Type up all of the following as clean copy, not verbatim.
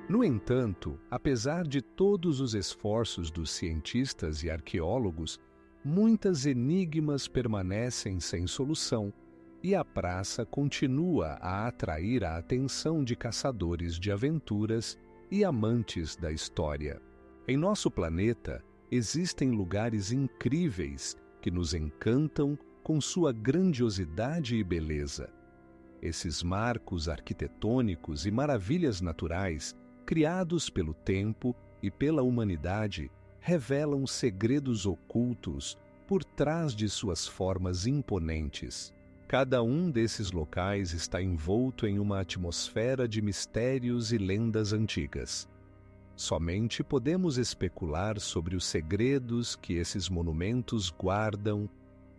No entanto, apesar de todos os esforços dos cientistas e arqueólogos, muitos enigmas permanecem sem solução e a praça continua a atrair a atenção de caçadores de aventuras e amantes da história. Em nosso planeta, existem lugares incríveis que nos encantam com sua grandiosidade e beleza. Esses marcos arquitetônicos e maravilhas naturais, criados pelo tempo e pela humanidade, revelam segredos ocultos por trás de suas formas imponentes. Cada um desses locais está envolto em uma atmosfera de mistérios e lendas antigas. Somente podemos especular sobre os segredos que esses monumentos guardam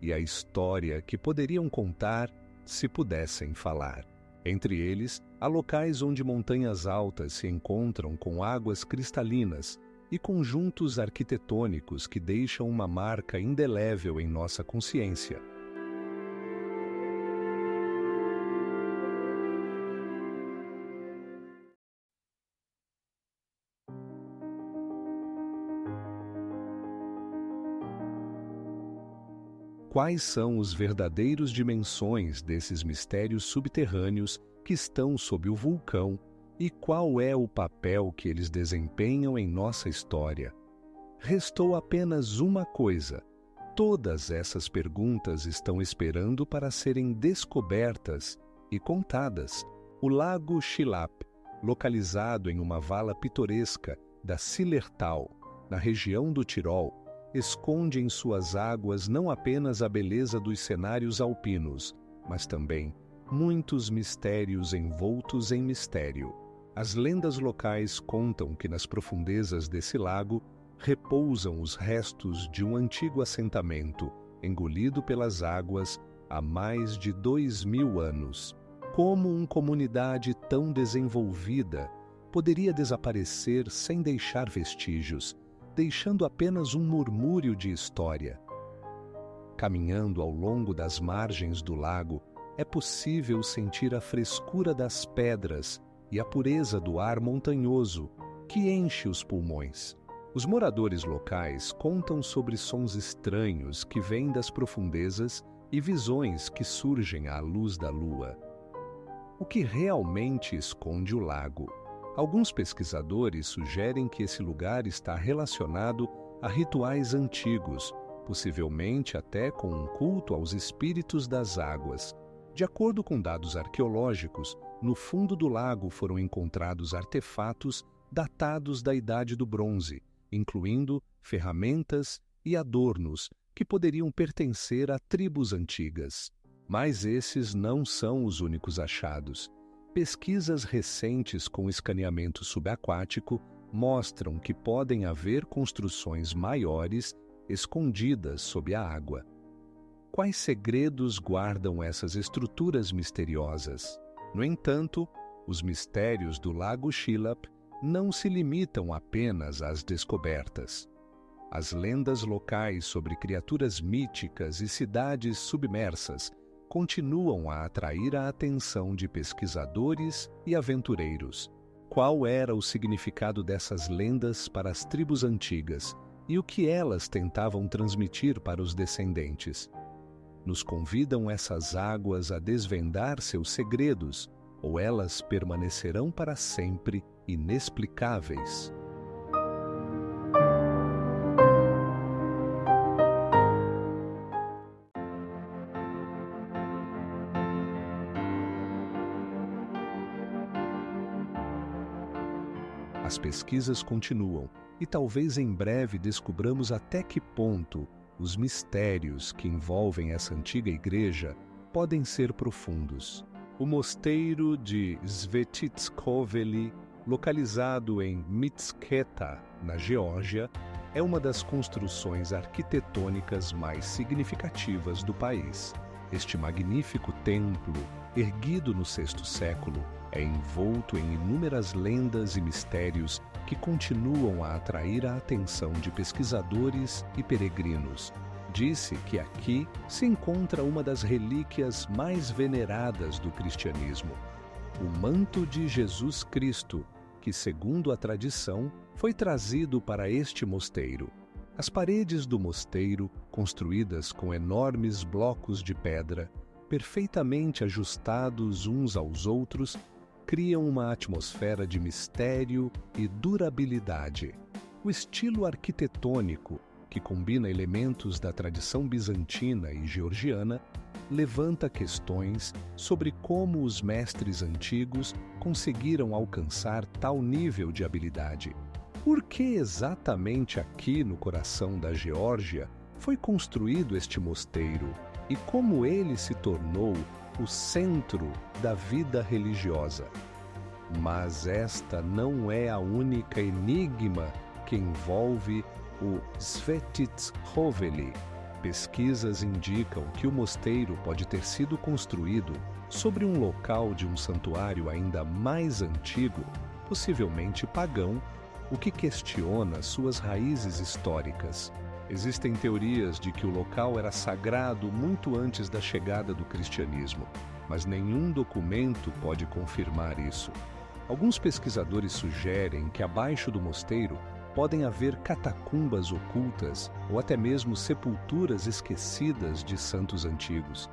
e a história que poderiam contar se pudessem falar. Entre eles, há locais onde montanhas altas se encontram com águas cristalinas e conjuntos arquitetônicos que deixam uma marca indelével em nossa consciência. Quais são os verdadeiros dimensões desses mistérios subterrâneos que estão sob o vulcão e qual é o papel que eles desempenham em nossa história? Restou apenas uma coisa. Todas essas perguntas estão esperando para serem descobertas e contadas. O Lago Chilap, localizado em uma vala pitoresca da Zillertal, na região do Tirol, esconde em suas águas não apenas a beleza dos cenários alpinos, mas também muitos mistérios envoltos em mistério. As lendas locais contam que nas profundezas desse lago repousam os restos de um antigo assentamento, engolido pelas águas há mais de 2000 anos. Como uma comunidade tão desenvolvida poderia desaparecer sem deixar vestígios, deixando apenas um murmúrio de história? Caminhando ao longo das margens do lago, é possível sentir a frescura das pedras e a pureza do ar montanhoso que enche os pulmões. Os moradores locais contam sobre sons estranhos que vêm das profundezas e visões que surgem à luz da lua. O que realmente esconde o lago? Alguns pesquisadores sugerem que esse lugar está relacionado a rituais antigos, possivelmente até com um culto aos espíritos das águas. De acordo com dados arqueológicos, no fundo do lago foram encontrados artefatos datados da Idade do Bronze, incluindo ferramentas e adornos que poderiam pertencer a tribos antigas. Mas esses não são os únicos achados. Pesquisas recentes com escaneamento subaquático mostram que podem haver construções maiores escondidas sob a água. Quais segredos guardam essas estruturas misteriosas? No entanto, os mistérios do Lago Chilap não se limitam apenas às descobertas. As lendas locais sobre criaturas míticas e cidades submersas continuam a atrair a atenção de pesquisadores e aventureiros. Qual era o significado dessas lendas para as tribos antigas e o que elas tentavam transmitir para os descendentes? Nos convidam essas águas a desvendar seus segredos, ou elas permanecerão para sempre inexplicáveis? As pesquisas continuam e talvez em breve descubramos até que ponto os mistérios que envolvem essa antiga igreja podem ser profundos. O mosteiro de Svetitskovely, localizado em Mitsketa, na Geórgia, é uma das construções arquitetônicas mais significativas do país. Este magnífico templo, erguido no VI século, é envolto em inúmeras lendas e mistérios que continuam a atrair a atenção de pesquisadores e peregrinos. Diz-se que aqui se encontra uma das relíquias mais veneradas do cristianismo, o manto de Jesus Cristo, que, segundo a tradição, foi trazido para este mosteiro. As paredes do mosteiro, construídas com enormes blocos de pedra, perfeitamente ajustados uns aos outros, criam uma atmosfera de mistério e durabilidade. O estilo arquitetônico, que combina elementos da tradição bizantina e georgiana, levanta questões sobre como os mestres antigos conseguiram alcançar tal nível de habilidade. Por que exatamente aqui no coração da Geórgia foi construído este mosteiro e como ele se tornou o centro da vida religiosa? Mas esta não é a única enigma que envolve o Svetitskhoveli. Pesquisas indicam que o mosteiro pode ter sido construído sobre um local de um santuário ainda mais antigo, possivelmente pagão, o que questiona suas raízes históricas. Existem teorias de que o local era sagrado muito antes da chegada do cristianismo, mas nenhum documento pode confirmar isso. Alguns pesquisadores sugerem que abaixo do mosteiro podem haver catacumbas ocultas ou até mesmo sepulturas esquecidas de santos antigos.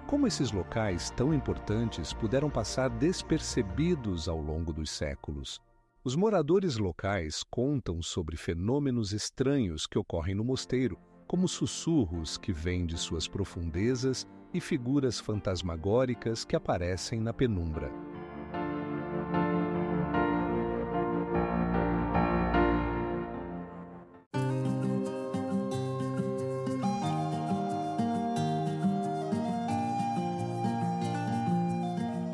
Como esses locais tão importantes puderam passar despercebidos ao longo dos séculos? Os moradores locais contam sobre fenômenos estranhos que ocorrem no mosteiro, como sussurros que vêm de suas profundezas e figuras fantasmagóricas que aparecem na penumbra.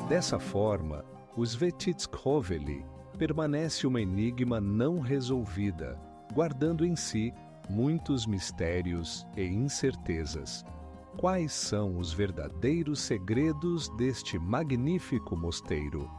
Dessa forma, o Svetitskhoveli permanece uma enigma não resolvida, guardando em si muitos mistérios e incertezas. Quais são os verdadeiros segredos deste magnífico mosteiro?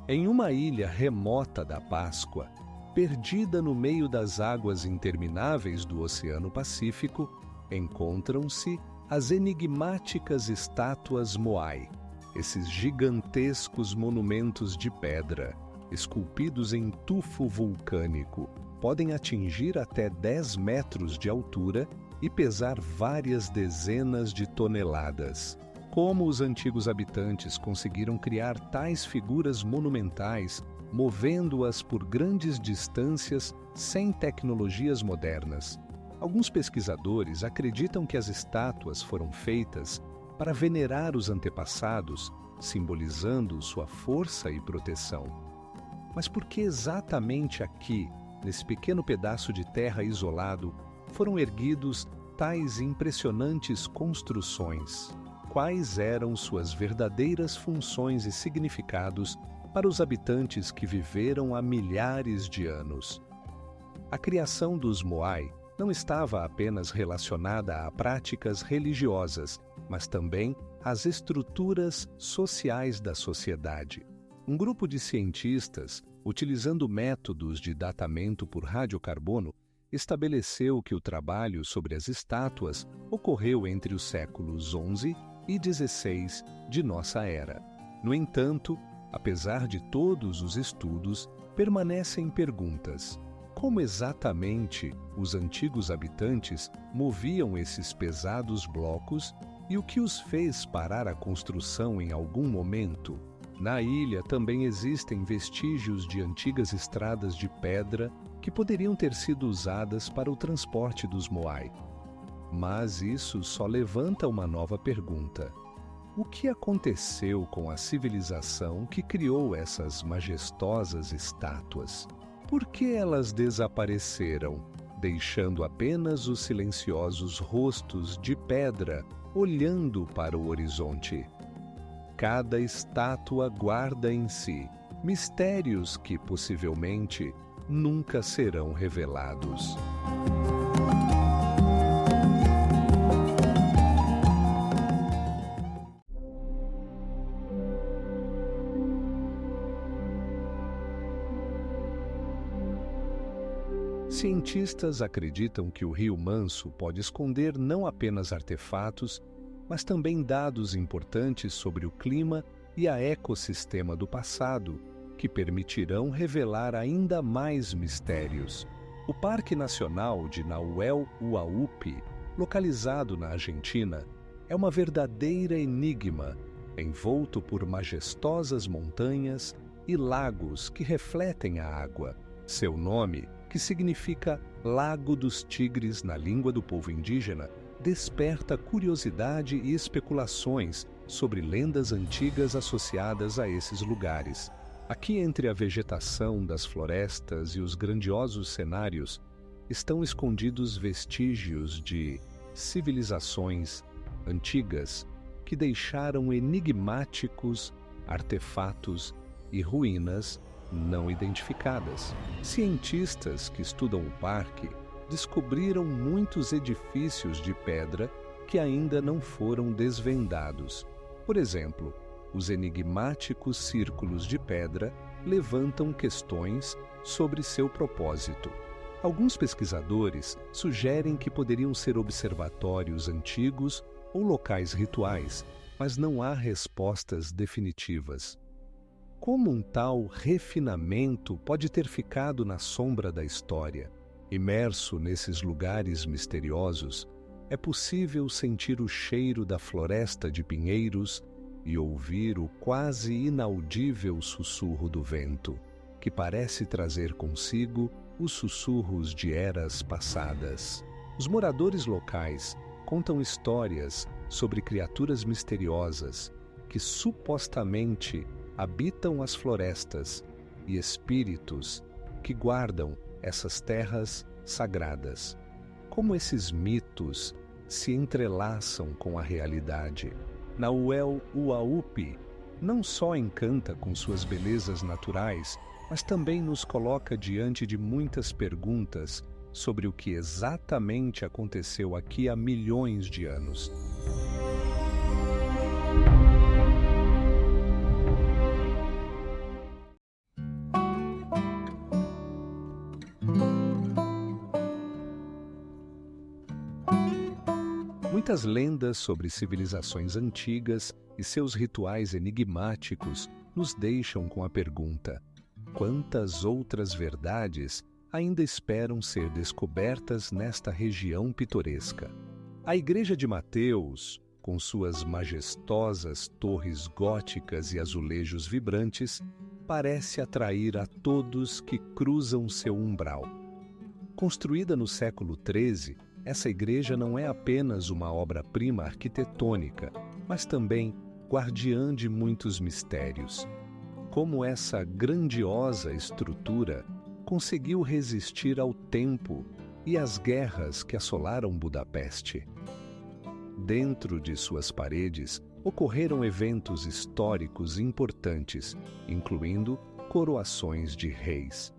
Em uma ilha remota da Páscoa, perdida no meio das águas intermináveis do Oceano Pacífico, encontram-se as enigmáticas estátuas Moai. Esses gigantescos monumentos de pedra, esculpidos em tufo vulcânico, podem atingir até 10 metros de altura e pesar várias dezenas de toneladas. Como os antigos habitantes conseguiram criar tais figuras monumentais, movendo-as por grandes distâncias sem tecnologias modernas? Alguns pesquisadores acreditam que as estátuas foram feitas para venerar os antepassados, simbolizando sua força e proteção. Mas por que exatamente aqui, nesse pequeno pedaço de terra isolado, foram erguidos tais impressionantes construções? Quais eram suas verdadeiras funções e significados para os habitantes que viveram há milhares de anos? A criação dos Moai não estava apenas relacionada a práticas religiosas, mas também às estruturas sociais da sociedade. Um grupo de cientistas, utilizando métodos de datamento por radiocarbono, estabeleceu que o trabalho sobre as estátuas ocorreu entre os séculos XI e XVI de nossa era. No entanto, apesar de todos os estudos, permanecem perguntas. Como exatamente os antigos habitantes moviam esses pesados blocos e o que os fez parar a construção em algum momento? Na ilha também existem vestígios de antigas estradas de pedra que poderiam ter sido usadas para o transporte dos Moai. Mas isso só levanta uma nova pergunta. O que aconteceu com a civilização que criou essas majestosas estátuas? Por que elas desapareceram, deixando apenas os silenciosos rostos de pedra olhando para o horizonte? Cada estátua guarda em si mistérios que possivelmente nunca serão revelados. Cientistas acreditam que o Rio Manso pode esconder não apenas artefatos, mas também dados importantes sobre o clima e a ecossistema do passado, que permitirão revelar ainda mais mistérios. O Parque Nacional de Nahuel Huaupí, localizado na Argentina, é uma verdadeira enigma, envolto por majestosas montanhas e lagos que refletem a água. Seu nome, que significa Lago dos Tigres na língua do povo indígena, desperta curiosidade e especulações sobre lendas antigas associadas a esses lugares. Aqui, entre a vegetação das florestas e os grandiosos cenários, estão escondidos vestígios de civilizações antigas que deixaram enigmáticos artefatos e ruínas não identificadas. Cientistas que estudam o parque descobriram muitos edifícios de pedra que ainda não foram desvendados. Por exemplo, os enigmáticos círculos de pedra levantam questões sobre seu propósito. Alguns pesquisadores sugerem que poderiam ser observatórios antigos ou locais rituais, mas não há respostas definitivas. Como um tal refinamento pode ter ficado na sombra da história? Imerso nesses lugares misteriosos, é possível sentir o cheiro da floresta de pinheiros e ouvir o quase inaudível sussurro do vento, que parece trazer consigo os sussurros de eras passadas. Os moradores locais contam histórias sobre criaturas misteriosas que supostamente habitam as florestas e espíritos que guardam essas terras sagradas. Como esses mitos se entrelaçam com a realidade? Nahuel Huaupí não só encanta com suas belezas naturais, mas também nos coloca diante de muitas perguntas sobre o que exatamente aconteceu aqui há milhões de anos. Muitas lendas sobre civilizações antigas e seus rituais enigmáticos nos deixam com a pergunta: quantas outras verdades ainda esperam ser descobertas nesta região pitoresca? A Igreja de Mateus, com suas majestosas torres góticas e azulejos vibrantes, parece atrair a todos que cruzam seu umbral. Construída no século XIII, essa igreja não é apenas uma obra-prima arquitetônica, mas também guardiã de muitos mistérios. Como essa grandiosa estrutura conseguiu resistir ao tempo e às guerras que assolaram Budapeste? Dentro de suas paredes ocorreram eventos históricos importantes, incluindo coroações de reis.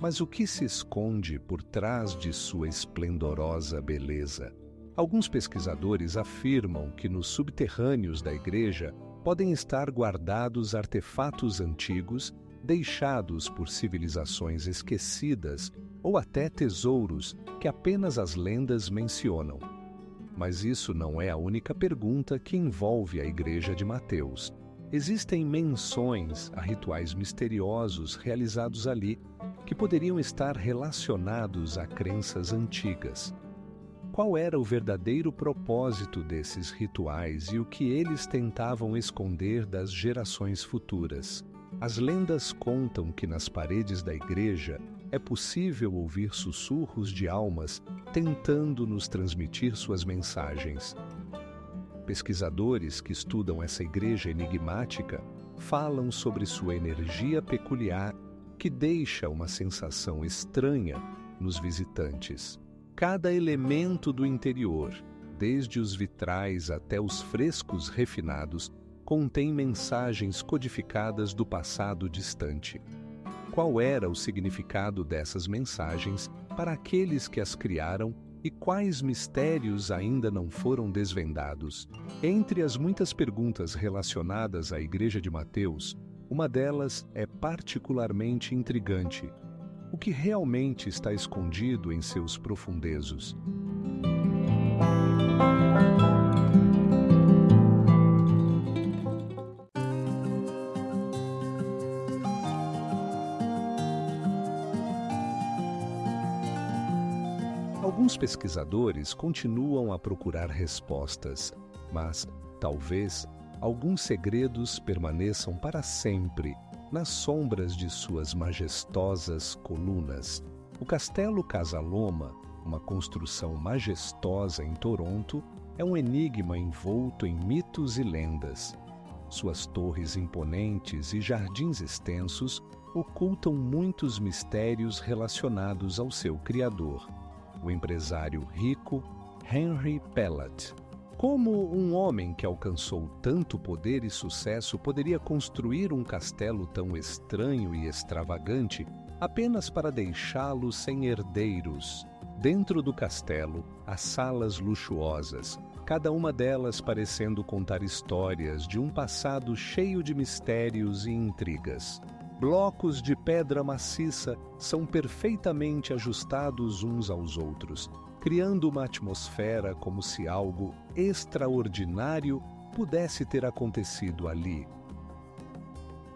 Mas o que se esconde por trás de sua esplendorosa beleza? Alguns pesquisadores afirmam que nos subterrâneos da igreja podem estar guardados artefatos antigos deixados por civilizações esquecidas ou até tesouros que apenas as lendas mencionam. Mas isso não é a única pergunta que envolve a Igreja de Mateus. Existem menções a rituais misteriosos realizados ali que poderiam estar relacionados a crenças antigas. Qual era o verdadeiro propósito desses rituais e o que eles tentavam esconder das gerações futuras? As lendas contam que nas paredes da igreja é possível ouvir sussurros de almas tentando nos transmitir suas mensagens. Pesquisadores que estudam essa igreja enigmática falam sobre sua energia peculiar que deixa uma sensação estranha nos visitantes. Cada elemento do interior, desde os vitrais até os frescos refinados, contém mensagens codificadas do passado distante. Qual era o significado dessas mensagens para aqueles que as criaram e quais mistérios ainda não foram desvendados? Entre as muitas perguntas relacionadas à Igreja de Mateus, uma delas é particularmente intrigante: o que realmente está escondido em seus profundezos? Alguns pesquisadores continuam a procurar respostas, mas, talvez, alguns segredos permaneçam para sempre nas sombras de suas majestosas colunas. O Castelo Casa Loma, uma construção majestosa em Toronto, é um enigma envolto em mitos e lendas. Suas torres imponentes e jardins extensos ocultam muitos mistérios relacionados ao seu criador, o empresário rico Henry Pellet. Como um homem que alcançou tanto poder e sucesso poderia construir um castelo tão estranho e extravagante apenas para deixá-lo sem herdeiros? Dentro do castelo, há salas luxuosas, cada uma delas parecendo contar histórias de um passado cheio de mistérios e intrigas. Blocos de pedra maciça são perfeitamente ajustados uns aos outros, criando uma atmosfera como se algo extraordinário pudesse ter acontecido ali.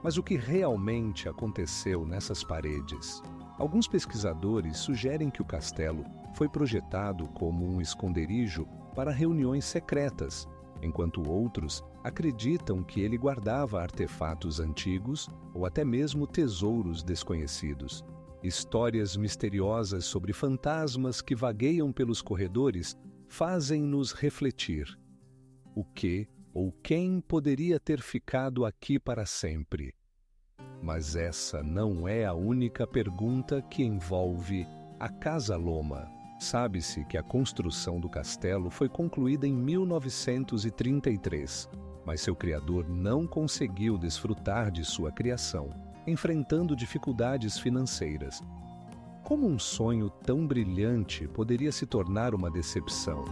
Mas o que realmente aconteceu nessas paredes? Alguns pesquisadores sugerem que o castelo foi projetado como um esconderijo para reuniões secretas, enquanto outros acreditam que ele guardava artefatos antigos ou até mesmo tesouros desconhecidos. Histórias misteriosas sobre fantasmas que vagueiam pelos corredores fazem-nos refletir. O que ou quem poderia ter ficado aqui para sempre? Mas essa não é a única pergunta que envolve a Casa Loma. Sabe-se que a construção do castelo foi concluída em 1933, mas seu criador não conseguiu desfrutar de sua criação, enfrentando dificuldades financeiras. Como um sonho tão brilhante poderia se tornar uma decepção?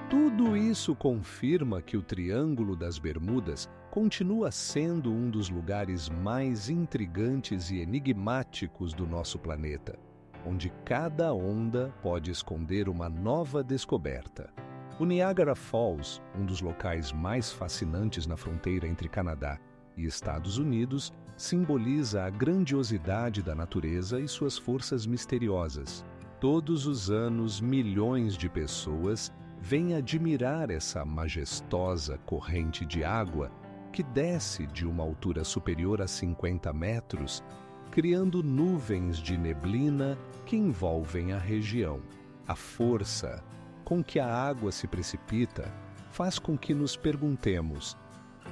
Tudo isso confirma que o Triângulo das Bermudas continua sendo um dos lugares mais intrigantes e enigmáticos do nosso planeta, onde cada onda pode esconder uma nova descoberta. O Niagara Falls, um dos locais mais fascinantes na fronteira entre Canadá e Estados Unidos, simboliza a grandiosidade da natureza e suas forças misteriosas. Todos os anos, milhões de pessoas vêm admirar essa majestosa corrente de água que desce de uma altura superior a 50 metros, criando nuvens de neblina que envolvem a região. A força com que a água se precipita faz com que nos perguntemos: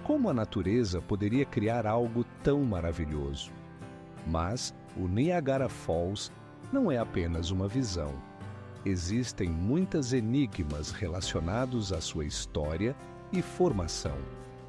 como a natureza poderia criar algo tão maravilhoso? Mas o Niagara Falls não é apenas uma visão. Existem muitos enigmas relacionados à sua história e formação.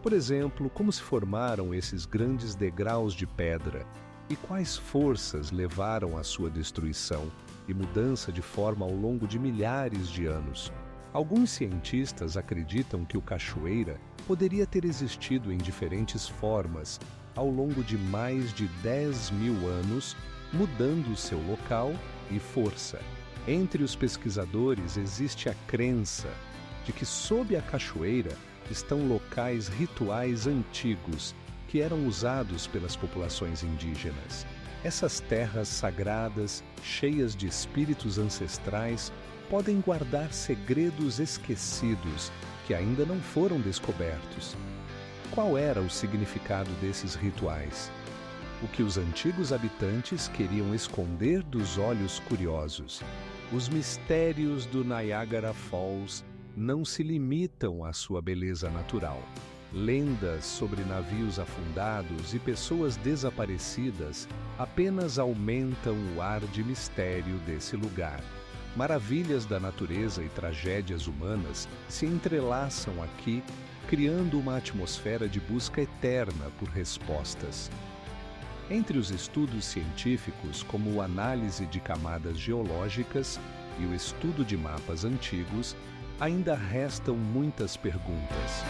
Por exemplo, como se formaram esses grandes degraus de pedra e quais forças levaram à sua destruição e mudança de forma ao longo de milhares de anos. Alguns cientistas acreditam que o cachoeira poderia ter existido em diferentes formas ao longo de mais de 10.000 anos, mudando seu local e força. Entre os pesquisadores existe a crença de que sob a cachoeira estão locais rituais antigos que eram usados pelas populações indígenas. Essas terras sagradas, cheias de espíritos ancestrais, podem guardar segredos esquecidos que ainda não foram descobertos. Qual era o significado desses rituais? O que os antigos habitantes queriam esconder dos olhos curiosos? Os mistérios do Niagara Falls não se limitam à sua beleza natural. Lendas sobre navios afundados e pessoas desaparecidas apenas aumentam o ar de mistério desse lugar. Maravilhas da natureza e tragédias humanas se entrelaçam aqui, criando uma atmosfera de busca eterna por respostas. Entre os estudos científicos, como a análise de camadas geológicas e o estudo de mapas antigos, ainda restam muitas perguntas.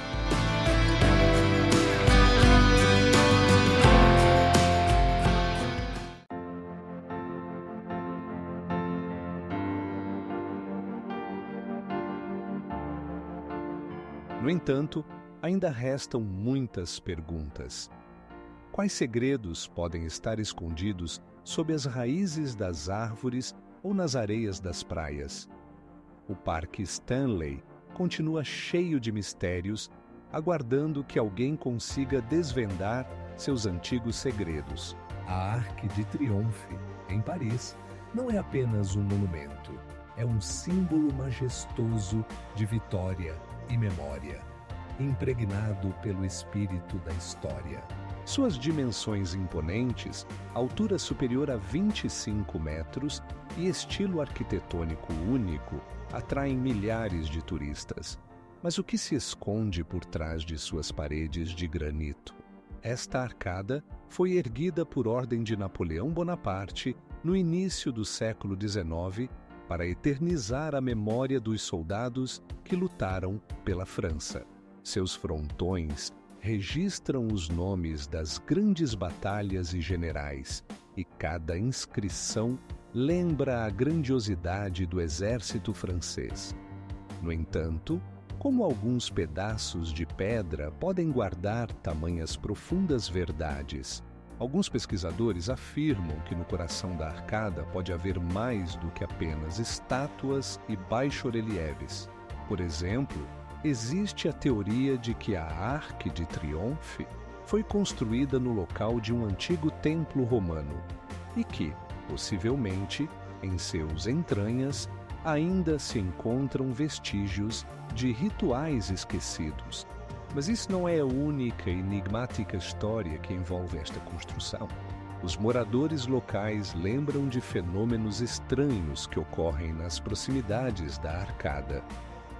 No entanto, ainda restam muitas perguntas. Quais segredos podem estar escondidos sob as raízes das árvores ou nas areias das praias? O Parque Stanley continua cheio de mistérios, aguardando que alguém consiga desvendar seus antigos segredos. A Arc de Triomphe, em Paris, não é apenas um monumento, é um símbolo majestoso de vitória e memória, impregnado pelo espírito da história. Suas dimensões imponentes, altura superior a 25 metros e estilo arquitetônico único, atraem milhares de turistas. Mas o que se esconde por trás de suas paredes de granito? Esta arcada foi erguida por ordem de Napoleão Bonaparte no início do século XIX para eternizar a memória dos soldados que lutaram pela França. Seus frontões registram os nomes das grandes batalhas e generais, e cada inscrição lembra a grandiosidade do exército francês. No entanto, como alguns pedaços de pedra podem guardar tamanhas profundas verdades? Alguns pesquisadores afirmam que no coração da arcada pode haver mais do que apenas estátuas e baixo-relieves. Por exemplo, existe a teoria de que a Arc de Triomphe foi construída no local de um antigo templo romano e que, possivelmente, em seus entranhas, ainda se encontram vestígios de rituais esquecidos. Mas isso não é a única enigmática história que envolve esta construção. Os moradores locais lembram de fenômenos estranhos que ocorrem nas proximidades da arcada.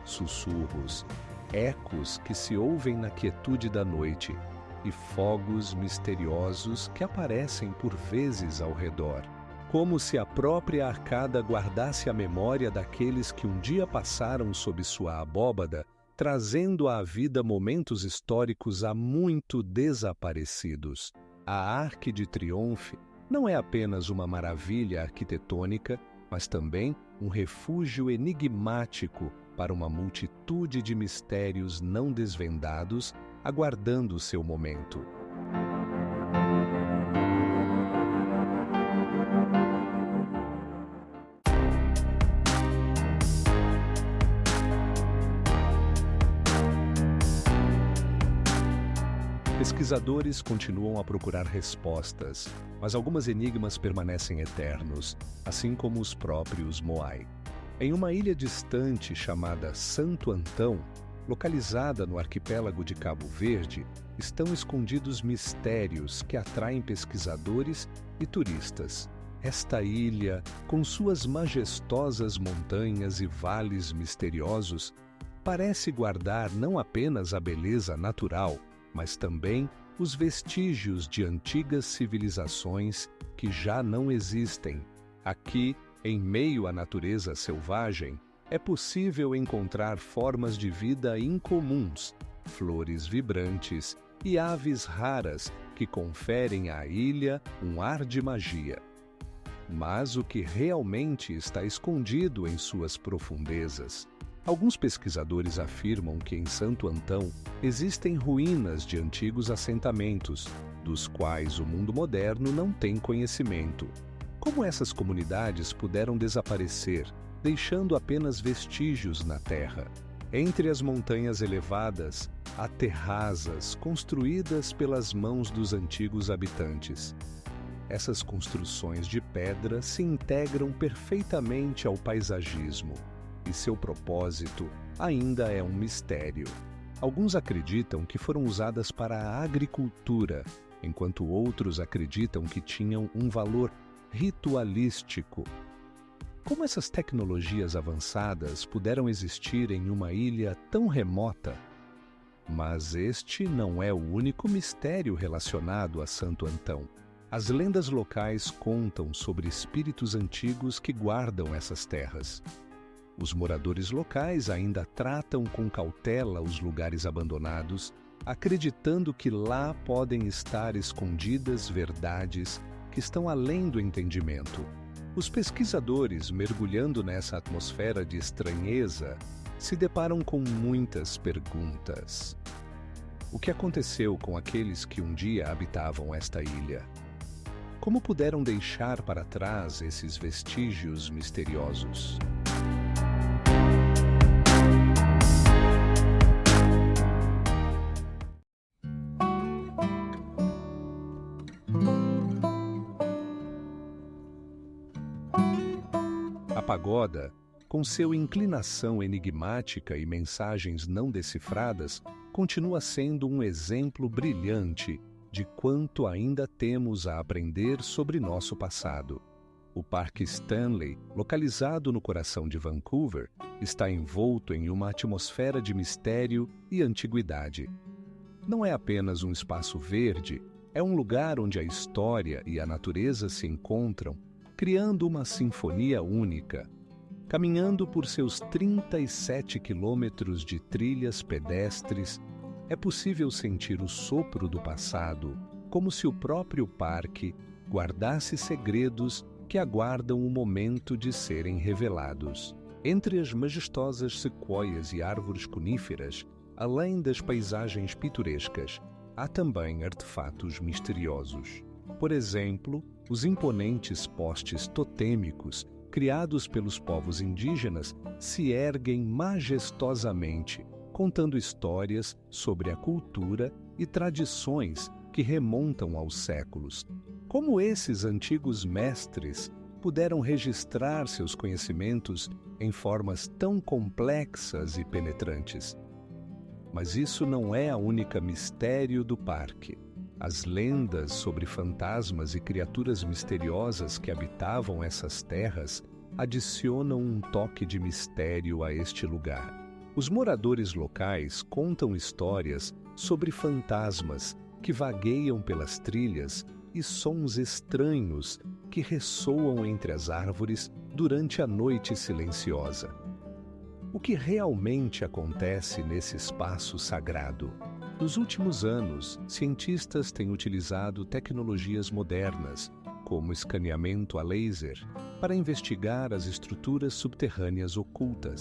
Sussurros, ecos que se ouvem na quietude da noite e fogos misteriosos que aparecem por vezes ao redor. Como se a própria arcada guardasse a memória daqueles que um dia passaram sob sua abóbada, trazendo à vida momentos históricos há muito desaparecidos. A Arc de Triomphe não é apenas uma maravilha arquitetônica, mas também um refúgio enigmático para uma multitude de mistérios não desvendados, aguardando seu momento. Pesquisadores continuam a procurar respostas, mas alguns enigmas permanecem eternos, assim como os próprios Moai. Em uma ilha distante chamada Santo Antão, localizada no arquipélago de Cabo Verde, estão escondidos mistérios que atraem pesquisadores e turistas. Esta ilha, com suas majestosas montanhas e vales misteriosos, parece guardar não apenas a beleza natural, mas também os vestígios de antigas civilizações que já não existem. Aqui, em meio à natureza selvagem, é possível encontrar formas de vida incomuns, flores vibrantes e aves raras que conferem à ilha um ar de magia. Mas o que realmente está escondido em suas profundezas? Alguns pesquisadores afirmam que em Santo Antão existem ruínas de antigos assentamentos, dos quais o mundo moderno não tem conhecimento. Como essas comunidades puderam desaparecer, deixando apenas vestígios na terra? Entre as montanhas elevadas, há terrazas construídas pelas mãos dos antigos habitantes. Essas construções de pedra se integram perfeitamente ao paisagismo, e seu propósito ainda é um mistério. Alguns acreditam que foram usadas para a agricultura, enquanto outros acreditam que tinham um valor ritualístico. Como essas tecnologias avançadas puderam existir em uma ilha tão remota? Mas este não é o único mistério relacionado a Santo Antão. As lendas locais contam sobre espíritos antigos que guardam essas terras. Os moradores locais ainda tratam com cautela os lugares abandonados, acreditando que lá podem estar escondidas verdades que estão além do entendimento. Os pesquisadores, mergulhando nessa atmosfera de estranheza, se deparam com muitas perguntas. O que aconteceu com aqueles que um dia habitavam esta ilha? Como puderam deixar para trás esses vestígios misteriosos? A pagoda, com seu inclinação enigmática e mensagens não decifradas, continua sendo um exemplo brilhante de quanto ainda temos a aprender sobre nosso passado. O Parque Stanley, localizado no coração de Vancouver, está envolto em uma atmosfera de mistério e antiguidade. Não é apenas um espaço verde, é um lugar onde a história e a natureza se encontram, criando uma sinfonia única. Caminhando por seus 37 quilômetros de trilhas pedestres, é possível sentir o sopro do passado, como se o próprio parque guardasse segredos que aguardam o momento de serem revelados. Entre as majestosas sequoias e árvores coníferas, além das paisagens pitorescas, há também artefatos misteriosos. Por exemplo, os imponentes postes totêmicos criados pelos povos indígenas se erguem majestosamente, contando histórias sobre a cultura e tradições que remontam aos séculos. Como esses antigos mestres puderam registrar seus conhecimentos em formas tão complexas e penetrantes? Mas isso não é a única mistério do parque. As lendas sobre fantasmas e criaturas misteriosas que habitavam essas terras adicionam um toque de mistério a este lugar. Os moradores locais contam histórias sobre fantasmas que vagueiam pelas trilhas e sons estranhos que ressoam entre as árvores durante a noite silenciosa. O que realmente acontece nesse espaço sagrado? Nos últimos anos, cientistas têm utilizado tecnologias modernas, como escaneamento a laser, para investigar as estruturas subterrâneas ocultas.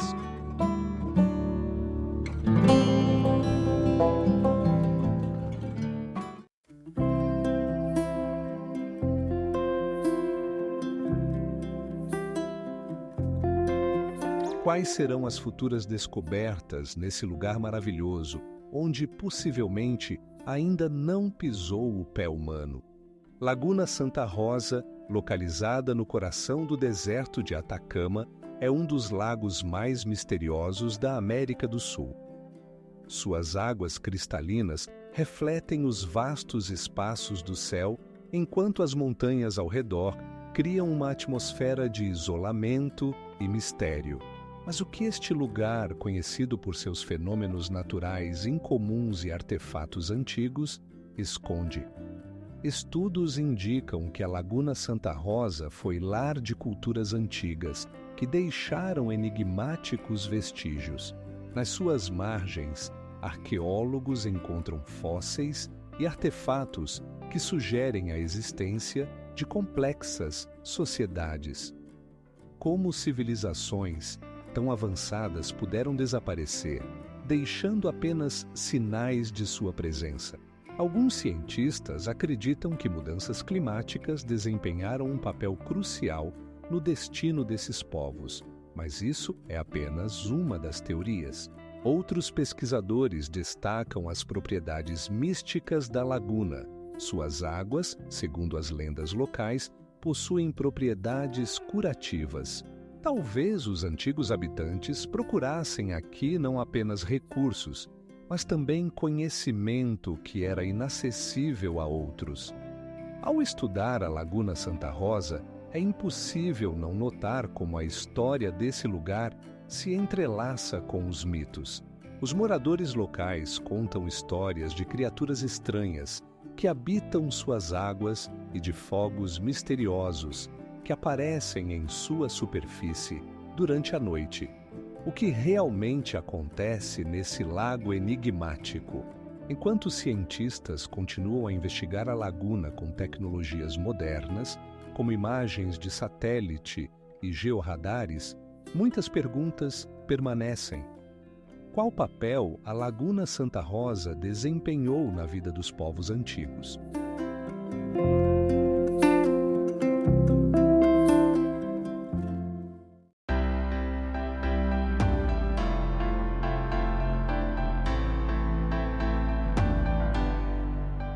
Quais serão as futuras descobertas nesse lugar maravilhoso, onde possivelmente ainda não pisou o pé humano? Laguna Santa Rosa, localizada no coração do deserto de Atacama, é um dos lagos mais misteriosos da América do Sul. Suas águas cristalinas refletem os vastos espaços do céu, enquanto as montanhas ao redor criam uma atmosfera de isolamento e mistério. Mas o que este lugar, conhecido por seus fenômenos naturais incomuns e artefatos antigos, esconde? Estudos indicam que a Laguna Santa Rosa foi lar de culturas antigas que deixaram enigmáticos vestígios. Nas suas margens, arqueólogos encontram fósseis e artefatos que sugerem a existência de complexas sociedades. Como civilizações tão avançadas puderam desaparecer, deixando apenas sinais de sua presença? Alguns cientistas acreditam que mudanças climáticas desempenharam um papel crucial no destino desses povos, mas isso é apenas uma das teorias. Outros pesquisadores destacam as propriedades místicas da laguna. Suas águas, segundo as lendas locais, possuem propriedades curativas. Talvez os antigos habitantes procurassem aqui não apenas recursos, mas também conhecimento que era inacessível a outros. Ao estudar a Laguna Santa Rosa, é impossível não notar como a história desse lugar se entrelaça com os mitos. Os moradores locais contam histórias de criaturas estranhas que habitam suas águas e de fogos misteriosos que aparecem em sua superfície durante a noite. O que realmente acontece nesse lago enigmático? Enquanto cientistas continuam a investigar a laguna com tecnologias modernas, como imagens de satélite e georradares, muitas perguntas permanecem. qual papel a Laguna Santa Rosa desempenhou na vida dos povos antigos.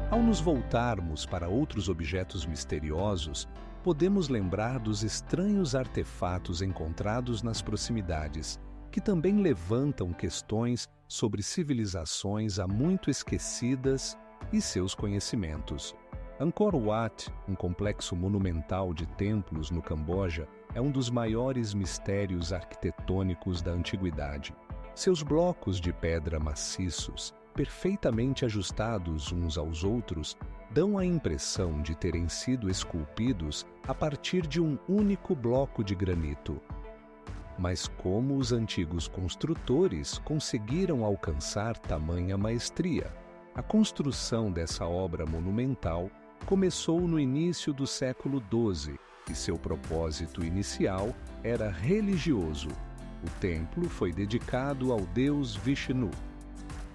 Ao nos voltarmos para outros objetos misteriosos, podemos lembrar dos estranhos artefatos encontrados nas proximidades, que também levantam questões sobre civilizações há muito esquecidas e seus conhecimentos. Angkor Wat, um complexo monumental de templos no Camboja, é um dos maiores mistérios arquitetônicos da antiguidade. Seus blocos de pedra maciços, perfeitamente ajustados uns aos outros, dão a impressão de terem sido esculpidos a partir de um único bloco de granito. Mas como os antigos construtores conseguiram alcançar tamanha maestria? A construção dessa obra monumental começou no início do século XII e seu propósito inicial era religioso. O templo foi dedicado ao deus Vishnu.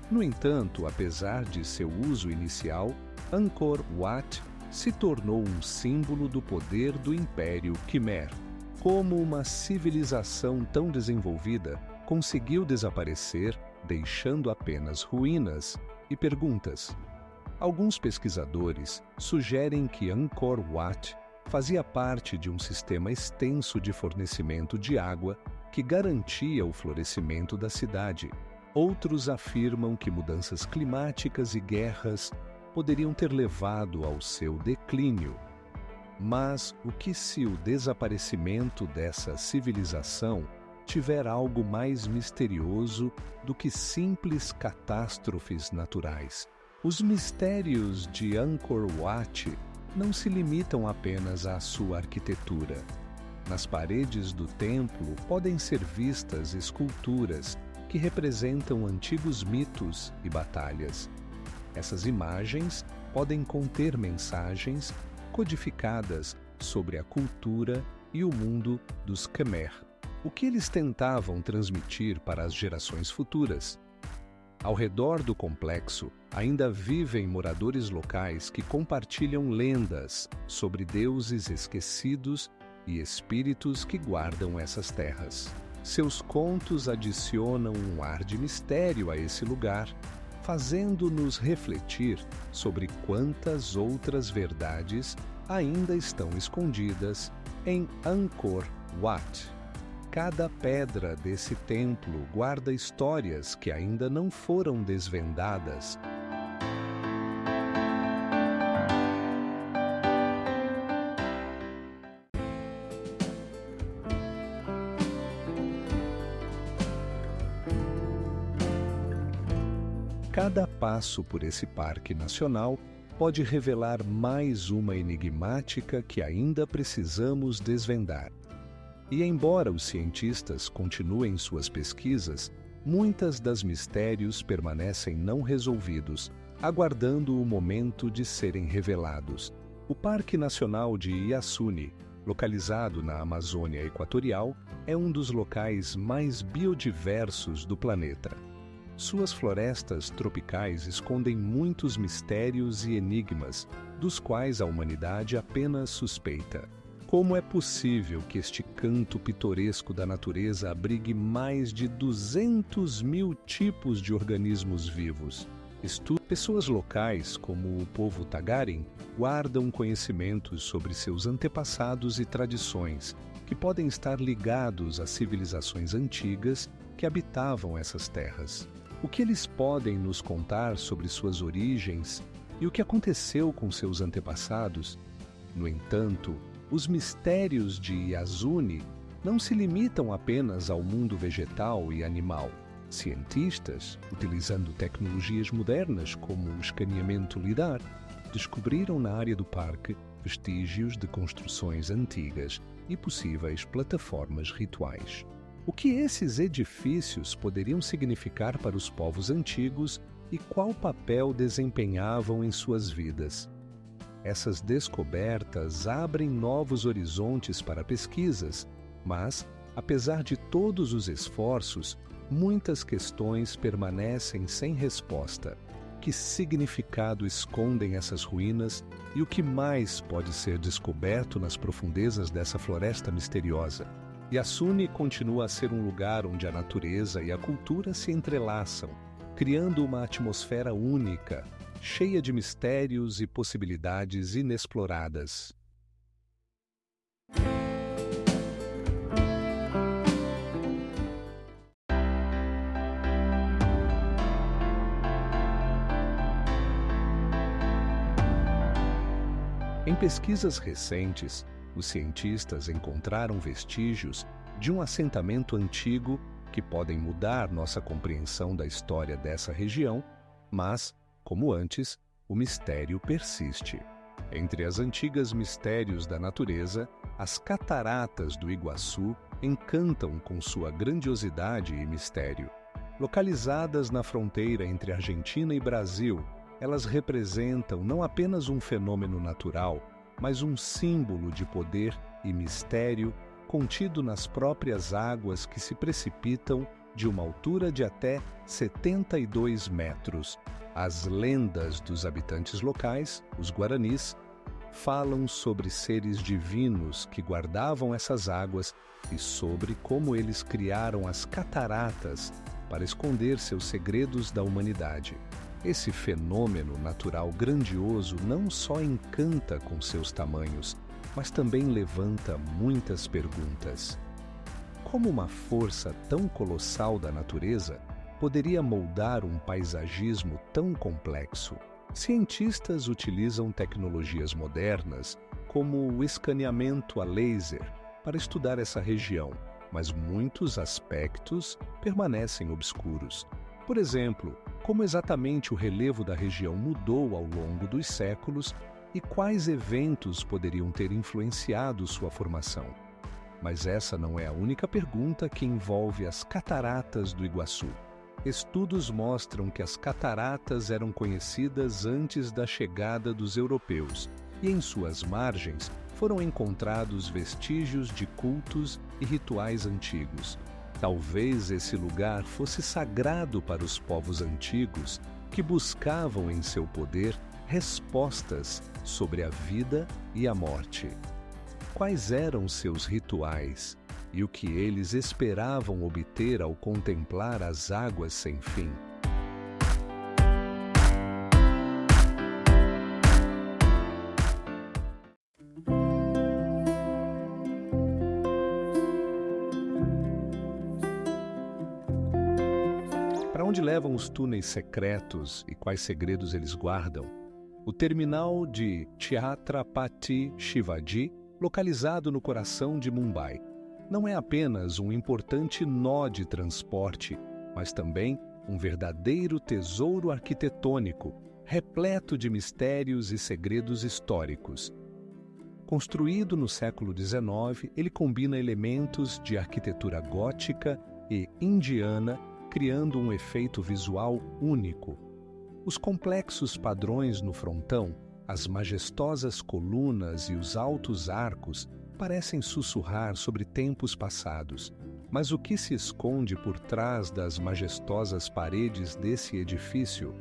No entanto, apesar de seu uso inicial, Angkor Wat se tornou um símbolo do poder do Império Khmer. Como uma civilização tão desenvolvida conseguiu desaparecer, deixando apenas ruínas e perguntas? Alguns pesquisadores sugerem que Angkor Wat fazia parte de um sistema extenso de fornecimento de água que garantia o florescimento da cidade. Outros afirmam que mudanças climáticas e guerras poderiam ter levado ao seu declínio. Mas o que se o desaparecimento dessa civilização tiver algo mais misterioso do que simples catástrofes naturais? Os mistérios de Angkor Wat não se limitam apenas à sua arquitetura. Nas paredes do templo podem ser vistas esculturas que representam antigos mitos e batalhas. Essas imagens podem conter mensagens codificadas sobre a cultura e o mundo dos Khmer. O que eles tentavam transmitir para as gerações futuras? Ao redor do complexo, ainda vivem moradores locais que compartilham lendas sobre deuses esquecidos e espíritos que guardam essas terras. Seus contos adicionam um ar de mistério a esse lugar, fazendo-nos refletir sobre quantas outras verdades ainda estão escondidas em Angkor Wat. Cada pedra desse templo guarda histórias que ainda não foram desvendadas. Cada passo por esse parque nacional pode revelar mais uma enigmática que ainda precisamos desvendar. E embora os cientistas continuem suas pesquisas, muitas das mistérios permanecem não resolvidos, aguardando o momento de serem revelados. O Parque Nacional de Iasuni, localizado na Amazônia Equatorial, é um dos locais mais biodiversos do planeta. Suas florestas tropicais escondem muitos mistérios e enigmas, dos quais a humanidade apenas suspeita. Como é possível que este canto pitoresco da natureza abrigue mais de 200 mil tipos de organismos vivos? Pessoas locais, como o povo Tagarin, guardam conhecimentos sobre seus antepassados e tradições, que podem estar ligados a civilizações antigas que habitavam essas terras. O que eles podem nos contar sobre suas origens e o que aconteceu com seus antepassados? No entanto, os mistérios de Iasuni não se limitam apenas ao mundo vegetal e animal. Cientistas, utilizando tecnologias modernas como o escaneamento LIDAR, descobriram na área do parque vestígios de construções antigas e possíveis plataformas rituais. O que esses edifícios poderiam significar para os povos antigos e qual papel desempenhavam em suas vidas? Essas descobertas abrem novos horizontes para pesquisas, mas, apesar de todos os esforços, muitas questões permanecem sem resposta. Que significado escondem essas ruínas e o que mais pode ser descoberto nas profundezas dessa floresta misteriosa? Yasuni continua a ser um lugar onde a natureza e a cultura se entrelaçam, criando uma atmosfera única, cheia de mistérios e possibilidades inexploradas. Em pesquisas recentes, os cientistas encontraram vestígios de um assentamento antigo que podem mudar nossa compreensão da história dessa região, mas, como antes, o mistério persiste. Entre as antigas mistérios da natureza, as cataratas do Iguaçu encantam com sua grandiosidade e mistério. Localizadas na fronteira entre Argentina e Brasil, elas representam não apenas um fenômeno natural, mas um símbolo de poder e mistério contido nas próprias águas que se precipitam de uma altura de até 72 metros. As lendas dos habitantes locais, os guaranis, falam sobre seres divinos que guardavam essas águas e sobre como eles criaram as cataratas para esconder seus segredos da humanidade. Esse fenômeno natural grandioso não só encanta com seus tamanhos, mas também levanta muitas perguntas. Como uma força tão colossal da natureza poderia moldar um paisagismo tão complexo? Cientistas utilizam tecnologias modernas, como o escaneamento a laser, para estudar essa região, mas muitos aspectos permanecem obscuros. Por exemplo, como exatamente o relevo da região mudou ao longo dos séculos e quais eventos poderiam ter influenciado sua formação. Mas essa não é a única pergunta que envolve as cataratas do Iguaçu. Estudos mostram que as cataratas eram conhecidas antes da chegada dos europeus e em suas margens foram encontrados vestígios de cultos e rituais antigos. Talvez esse lugar fosse sagrado para os povos antigos que buscavam em seu poder respostas sobre a vida e a morte. Quais eram seus rituais e o que eles esperavam obter ao contemplar as águas sem fim? Para onde levam os túneis secretos e quais segredos eles guardam? O terminal de Chhatrapati Shivaji, localizado no coração de Mumbai, não é apenas um importante nó de transporte, mas também um verdadeiro tesouro arquitetônico, repleto de mistérios e segredos históricos. Construído no século XIX, ele combina elementos de arquitetura gótica e indiana, criando um efeito visual único. Os complexos padrões no frontão, as majestosas colunas e os altos arcos parecem sussurrar sobre tempos passados. Mas o que se esconde por trás das majestosas paredes desse edifício?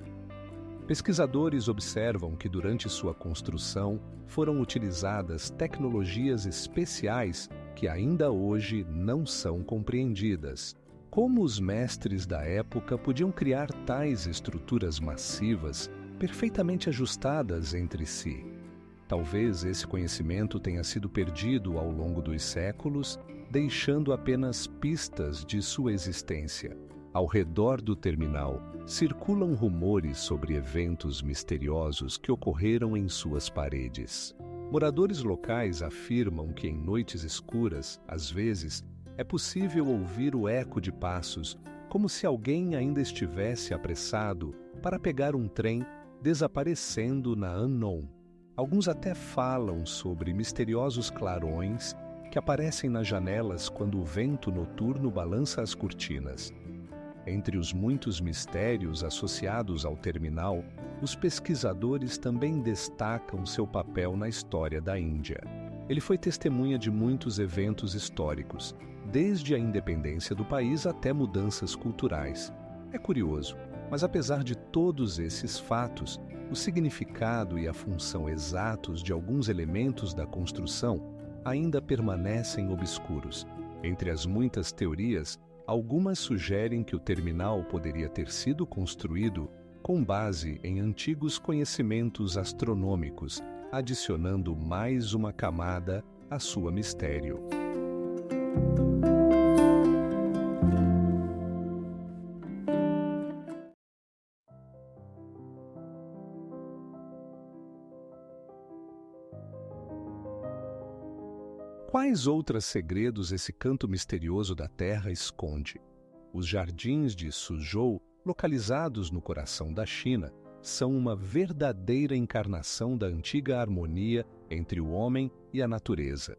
Pesquisadores observam que durante sua construção foram utilizadas tecnologias especiais que ainda hoje não são compreendidas. Como os mestres da época podiam criar tais estruturas massivas, perfeitamente ajustadas entre si? Talvez esse conhecimento tenha sido perdido ao longo dos séculos, deixando apenas pistas de sua existência. Ao redor do terminal, circulam rumores sobre eventos misteriosos que ocorreram em suas paredes. Moradores locais afirmam que em noites escuras, às vezes, é possível ouvir o eco de passos, como se alguém ainda estivesse apressado para pegar um trem, desaparecendo na Unknown. Alguns até falam sobre misteriosos clarões que aparecem nas janelas quando o vento noturno balança as cortinas. Entre os muitos mistérios associados ao terminal, os pesquisadores também destacam seu papel na história da Índia. Ele foi testemunha de muitos eventos históricos, desde a independência do país até mudanças culturais. É curioso, mas apesar de todos esses fatos, o significado e a função exatos de alguns elementos da construção ainda permanecem obscuros. Entre as muitas teorias, algumas sugerem que o terminal poderia ter sido construído com base em antigos conhecimentos astronômicos, adicionando mais uma camada a seu mistério. Quais outros segredos esse canto misterioso da Terra esconde? Os jardins de Suzhou, localizados no coração da China, são uma verdadeira encarnação da antiga harmonia entre o homem e a natureza.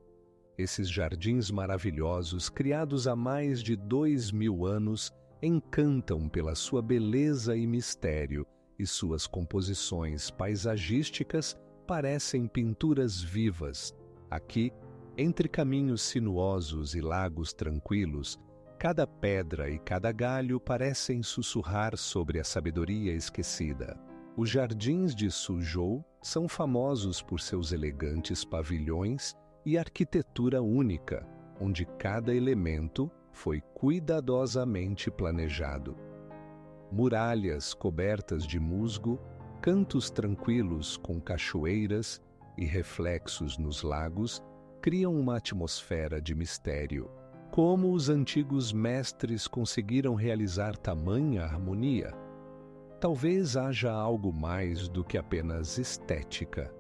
Esses jardins maravilhosos, criados há mais de 2000 anos, encantam pela sua beleza e mistério, e suas composições paisagísticas parecem pinturas vivas. Aqui, entre caminhos sinuosos e lagos tranquilos, cada pedra e cada galho parecem sussurrar sobre a sabedoria esquecida. Os jardins de Suzhou são famosos por seus elegantes pavilhões e arquitetura única, onde cada elemento foi cuidadosamente planejado. Muralhas cobertas de musgo, cantos tranquilos com cachoeiras e reflexos nos lagos criam uma atmosfera de mistério. Como os antigos mestres conseguiram realizar tamanha harmonia? Talvez haja algo mais do que apenas estética.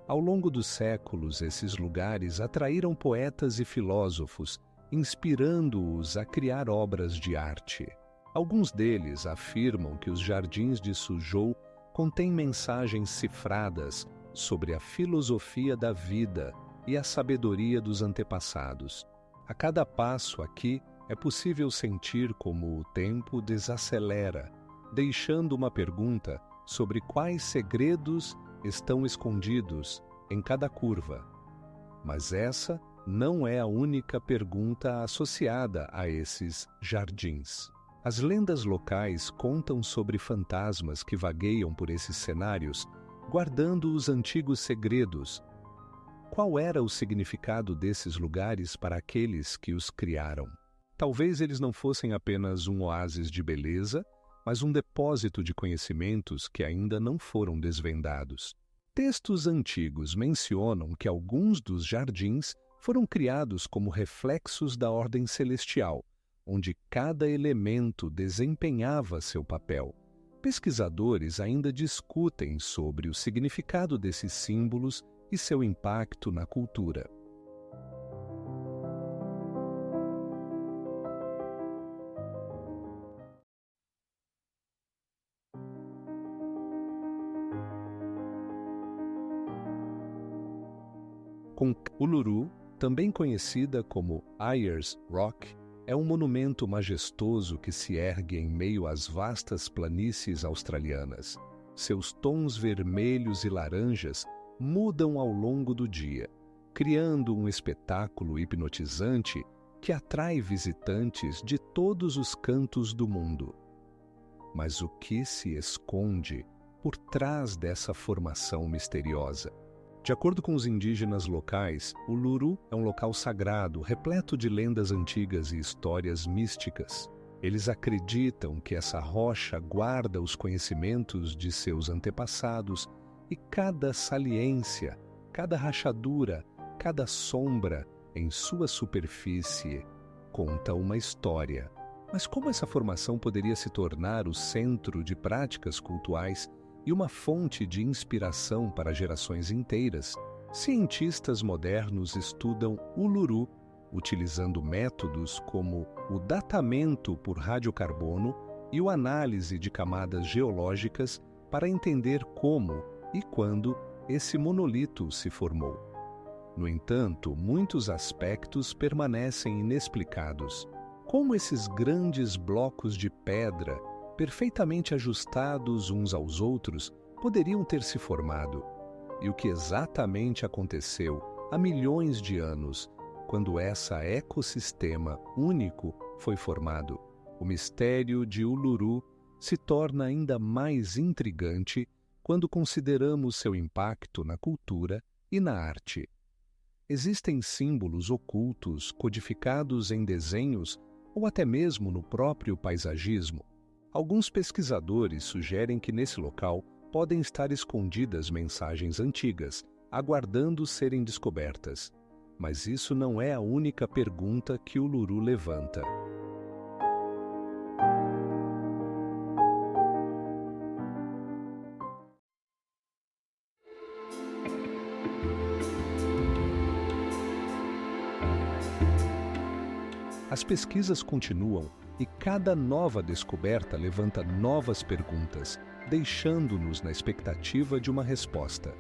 Ao longo dos séculos, esses lugares atraíram poetas e filósofos, inspirando-os a criar obras de arte. Alguns deles afirmam que os jardins de Suzhou contêm mensagens cifradas sobre a filosofia da vida e a sabedoria dos antepassados. A cada passo aqui é possível sentir como o tempo desacelera, deixando uma pergunta sobre quais segredos estão escondidos em cada curva. Mas essa não é a única pergunta associada a esses jardins. As lendas locais contam sobre fantasmas que vagueiam por esses cenários, guardando os antigos segredos. Qual era o significado desses lugares para aqueles que os criaram? Talvez eles não fossem apenas um oásis de beleza, mas um depósito de conhecimentos que ainda não foram desvendados. Textos antigos mencionam que alguns dos jardins foram criados como reflexos da ordem celestial, onde cada elemento desempenhava seu papel. Pesquisadores ainda discutem sobre o significado desses símbolos e seu impacto na cultura. Com Uluru, também conhecida como Ayers Rock, é um monumento majestoso que se ergue em meio às vastas planícies australianas. Seus tons vermelhos e laranjas mudam ao longo do dia, criando um espetáculo hipnotizante que atrai visitantes de todos os cantos do mundo. Mas o que se esconde por trás dessa formação misteriosa? De acordo com os indígenas locais, Uluru é um local sagrado, repleto de lendas antigas e histórias místicas. Eles acreditam que essa rocha guarda os conhecimentos de seus antepassados e cada saliência, cada rachadura, cada sombra em sua superfície conta uma história. Mas como essa formação poderia se tornar o centro de práticas cultuais e uma fonte de inspiração para gerações inteiras? Cientistas modernos estudam Uluru, utilizando métodos como o datamento por radiocarbono e a análise de camadas geológicas para entender como e quando esse monolito se formou. No entanto, muitos aspectos permanecem inexplicados. Como esses grandes blocos de pedra, perfeitamente ajustados uns aos outros, poderiam ter se formado? E o que exatamente aconteceu há milhões de anos, quando esse ecossistema único foi formado. O mistério de Uluru se torna ainda mais intrigante quando consideramos seu impacto na cultura e na arte. Existem símbolos ocultos codificados em desenhos ou até mesmo no próprio paisagismo. Alguns pesquisadores sugerem que nesse local podem estar escondidas mensagens antigas, aguardando serem descobertas. Mas isso não é a única pergunta que Uluru levanta. As pesquisas continuam e cada nova descoberta levanta novas perguntas, deixando-nos na expectativa de uma resposta.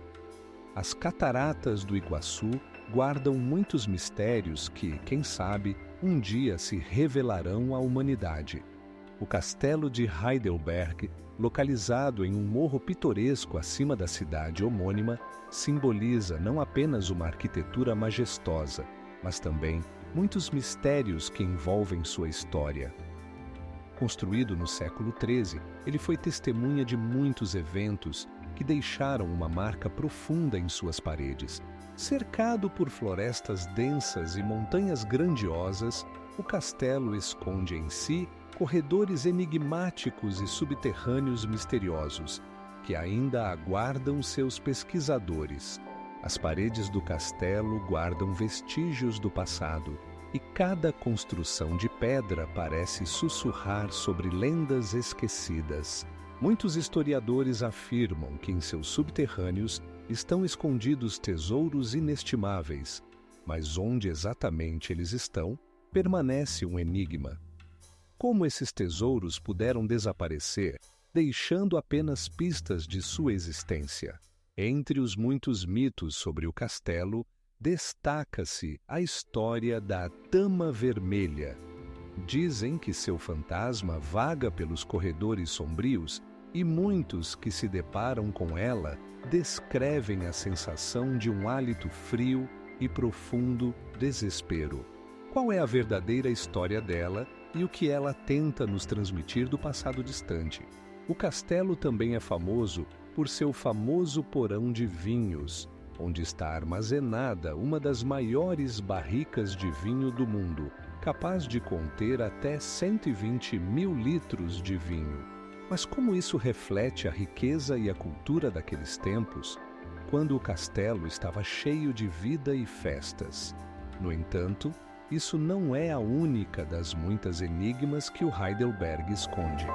As cataratas do Iguaçu guardam muitos mistérios que, quem sabe, um dia se revelarão à humanidade. O castelo de Heidelberg, localizado em um morro pitoresco acima da cidade homônima, simboliza não apenas uma arquitetura majestosa, mas também muitos mistérios que envolvem sua história. Construído no século XIII, ele foi testemunha de muitos eventos que deixaram uma marca profunda em suas paredes. Cercado por florestas densas e montanhas grandiosas, o castelo esconde em si corredores enigmáticos e subterrâneos misteriosos, que ainda aguardam seus pesquisadores. As paredes do castelo guardam vestígios do passado, e cada construção de pedra parece sussurrar sobre lendas esquecidas. Muitos historiadores afirmam que em seus subterrâneos estão escondidos tesouros inestimáveis, mas onde exatamente eles estão permanece um enigma. Como esses tesouros puderam desaparecer, deixando apenas pistas de sua existência? Entre os muitos mitos sobre o castelo, destaca-se a história da Dama Vermelha. Dizem que seu fantasma vaga pelos corredores sombrios e muitos que se deparam com ela descrevem a sensação de um hálito frio e profundo desespero. Qual é a verdadeira história dela e o que ela tenta nos transmitir do passado distante? O castelo também é famoso por seu famoso porão de vinhos, onde está armazenada uma das maiores barricas de vinho do mundo, capaz de conter até 120 mil litros de vinho. Mas como isso reflete a riqueza e a cultura daqueles tempos, quando o castelo estava cheio de vida e festas? No entanto, isso não é a única das muitas enigmas que o Heidelberg esconde.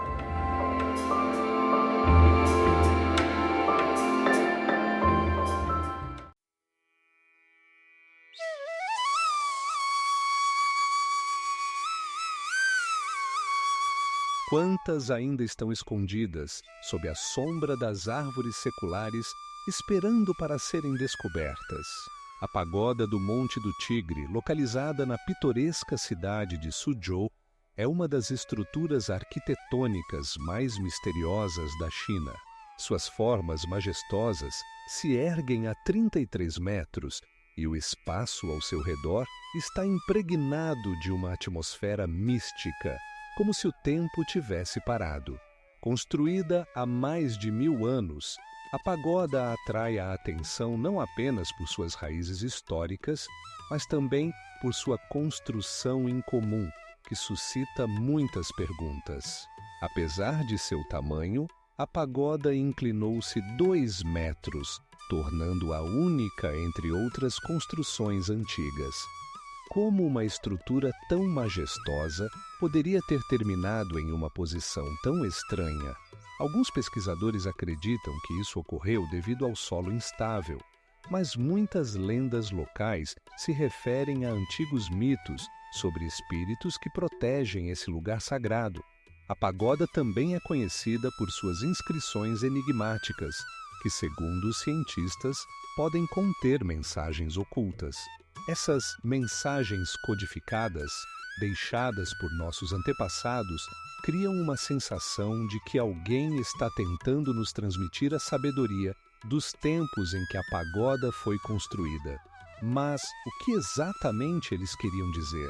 Quantas ainda estão escondidas sob a sombra das árvores seculares, esperando para serem descobertas? A pagoda do Monte do Tigre, localizada na pitoresca cidade de Suzhou, é uma das estruturas arquitetônicas mais misteriosas da China. Suas formas majestosas se erguem a 33 metros e o espaço ao seu redor está impregnado de uma atmosfera mística, como se o tempo tivesse parado. Construída há mais de 1000 anos, a pagoda atrai a atenção não apenas por suas raízes históricas, mas também por sua construção incomum, que suscita muitas perguntas. Apesar de seu tamanho, a pagoda inclinou-se 2 metros, tornando-a única entre outras construções antigas. Como uma estrutura tão majestosa poderia ter terminado em uma posição tão estranha? Alguns pesquisadores acreditam que isso ocorreu devido ao solo instável, mas muitas lendas locais se referem a antigos mitos sobre espíritos que protegem esse lugar sagrado. A pagoda também é conhecida por suas inscrições enigmáticas, que, segundo os cientistas, podem conter mensagens ocultas. Essas mensagens codificadas, deixadas por nossos antepassados, criam uma sensação de que alguém está tentando nos transmitir a sabedoria dos tempos em que a pagoda foi construída. Mas o que exatamente eles queriam dizer?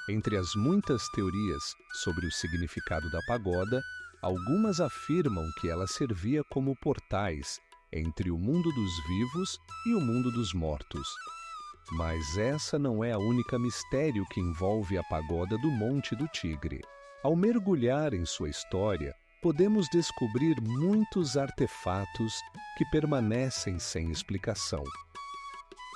Entre as muitas teorias sobre o significado da pagoda, algumas afirmam que ela servia como portais entre o mundo dos vivos e o mundo dos mortos. Mas essa não é a única mistério que envolve a pagoda do Monte do Tigre. Ao mergulhar em sua história, podemos descobrir muitos artefatos que permanecem sem explicação.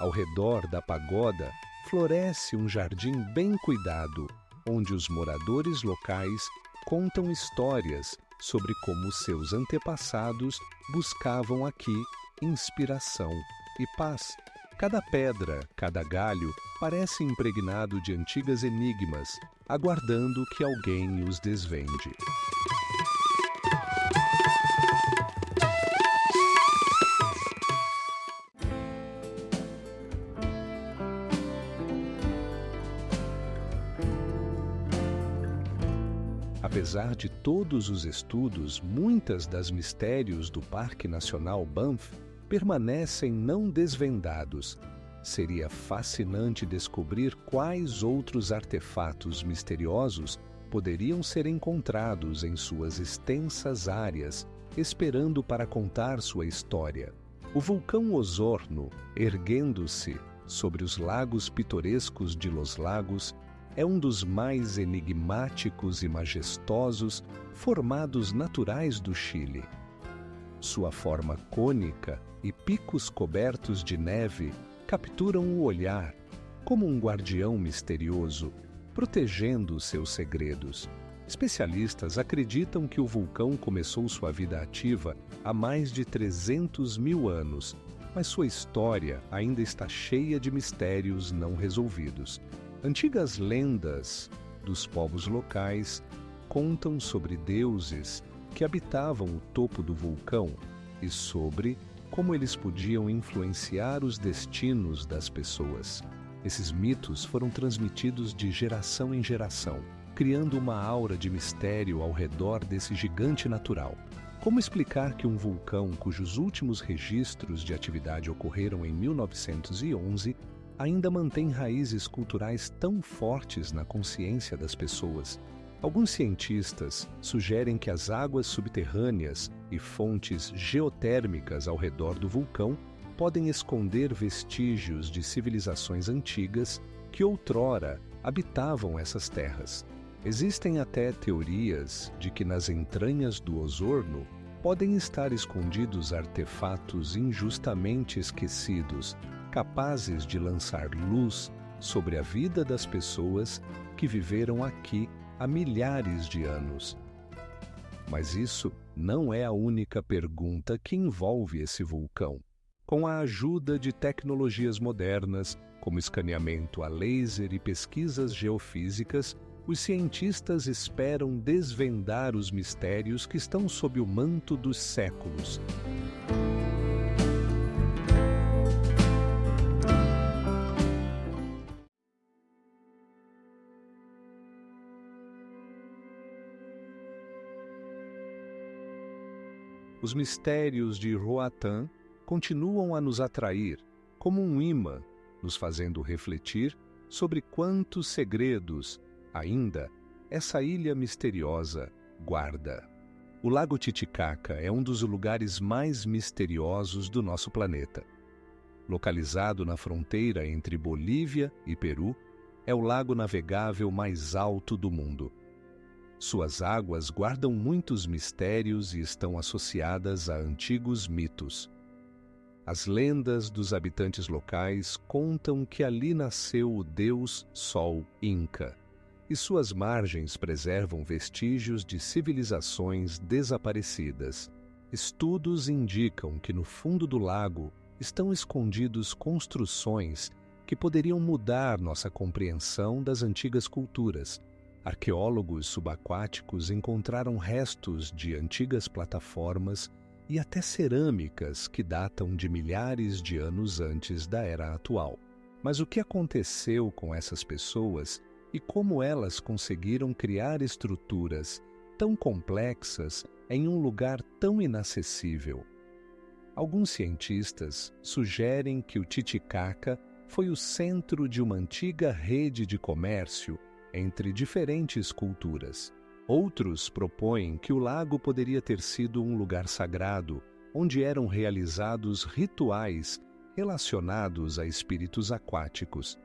Ao redor da pagoda, floresce um jardim bem cuidado, onde os moradores locais contam histórias sobre como seus antepassados buscavam aqui inspiração e paz. Cada pedra, cada galho parece impregnado de antigas enigmas, aguardando que alguém os desvende. Apesar de todos os estudos, muitas das mistérios do Parque Nacional Banff permanecem não desvendados. Seria fascinante descobrir quais outros artefatos misteriosos poderiam ser encontrados em suas extensas áreas, esperando para contar sua história. O vulcão Osorno, erguendo-se sobre os lagos pitorescos de Los Lagos, é um dos mais enigmáticos e majestosos formados naturais do Chile. Sua forma cônica e picos cobertos de neve capturam o olhar, como um guardião misterioso, protegendo seus segredos. Especialistas acreditam que o vulcão começou sua vida ativa há mais de 300 mil anos, mas sua história ainda está cheia de mistérios não resolvidos. Antigas lendas dos povos locais contam sobre deuses que habitavam o topo do vulcão e sobre como eles podiam influenciar os destinos das pessoas. Esses mitos foram transmitidos de geração em geração, criando uma aura de mistério ao redor desse gigante natural. Como explicar que um vulcão cujos últimos registros de atividade ocorreram em 1911 ainda mantém raízes culturais tão fortes na consciência das pessoas? Alguns cientistas sugerem que as águas subterrâneas e fontes geotérmicas ao redor do vulcão podem esconder vestígios de civilizações antigas que outrora habitavam essas terras. Existem até teorias de que nas entranhas do Osorno podem estar escondidos artefatos injustamente esquecidos, capazes de lançar luz sobre a vida das pessoas que viveram aqui há milhares de anos. Mas isso não é a única pergunta que envolve esse vulcão. Com a ajuda de tecnologias modernas, como escaneamento a laser e pesquisas geofísicas, os cientistas esperam desvendar os mistérios que estão sob o manto dos séculos. Os mistérios de Roatán continuam a nos atrair, como um imã, nos fazendo refletir sobre quantos segredos ainda essa ilha misteriosa guarda. O Lago Titicaca é um dos lugares mais misteriosos do nosso planeta. Localizado na fronteira entre Bolívia e Peru, é o lago navegável mais alto do mundo. Suas águas guardam muitos mistérios e estão associadas a antigos mitos. As lendas dos habitantes locais contam que ali nasceu o deus Sol Inca, e suas margens preservam vestígios de civilizações desaparecidas. Estudos indicam que no fundo do lago estão escondidos construções que poderiam mudar nossa compreensão das antigas culturas. Arqueólogos subaquáticos encontraram restos de antigas plataformas e até cerâmicas que datam de milhares de anos antes da era atual. Mas o que aconteceu com essas pessoas e como elas conseguiram criar estruturas tão complexas em um lugar tão inacessível? Alguns cientistas sugerem que o Titicaca foi o centro de uma antiga rede de comércio entre diferentes culturas. Outros propõem que o lago poderia ter sido um lugar sagrado, onde eram realizados rituais relacionados a espíritos aquáticos.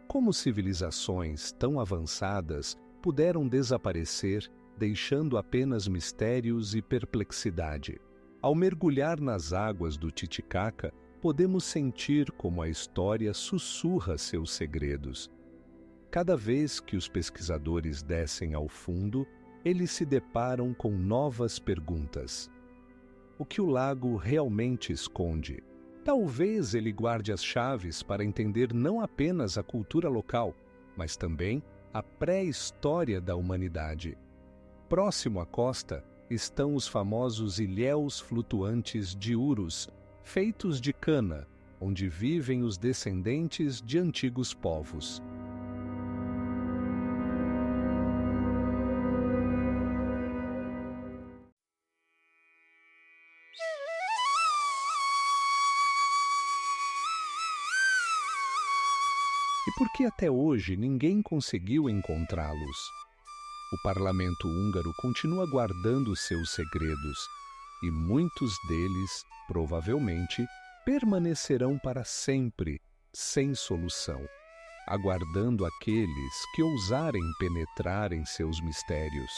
Como civilizações tão avançadas puderam desaparecer, deixando apenas mistérios e perplexidade? Ao mergulhar nas águas do Titicaca, podemos sentir como a história sussurra seus segredos. Cada vez que os pesquisadores descem ao fundo, eles se deparam com novas perguntas. O que o lago realmente esconde? Talvez ele guarde as chaves para entender não apenas a cultura local, mas também a pré-história da humanidade. Próximo à costa estão os famosos ilhéus flutuantes de Urus, feitos de cana, onde vivem os descendentes de antigos povos. E por que até hoje ninguém conseguiu encontrá-los? O parlamento húngaro continua guardando seus segredos, e muitos deles, provavelmente, permanecerão para sempre, sem solução, aguardando aqueles que ousarem penetrar em seus mistérios.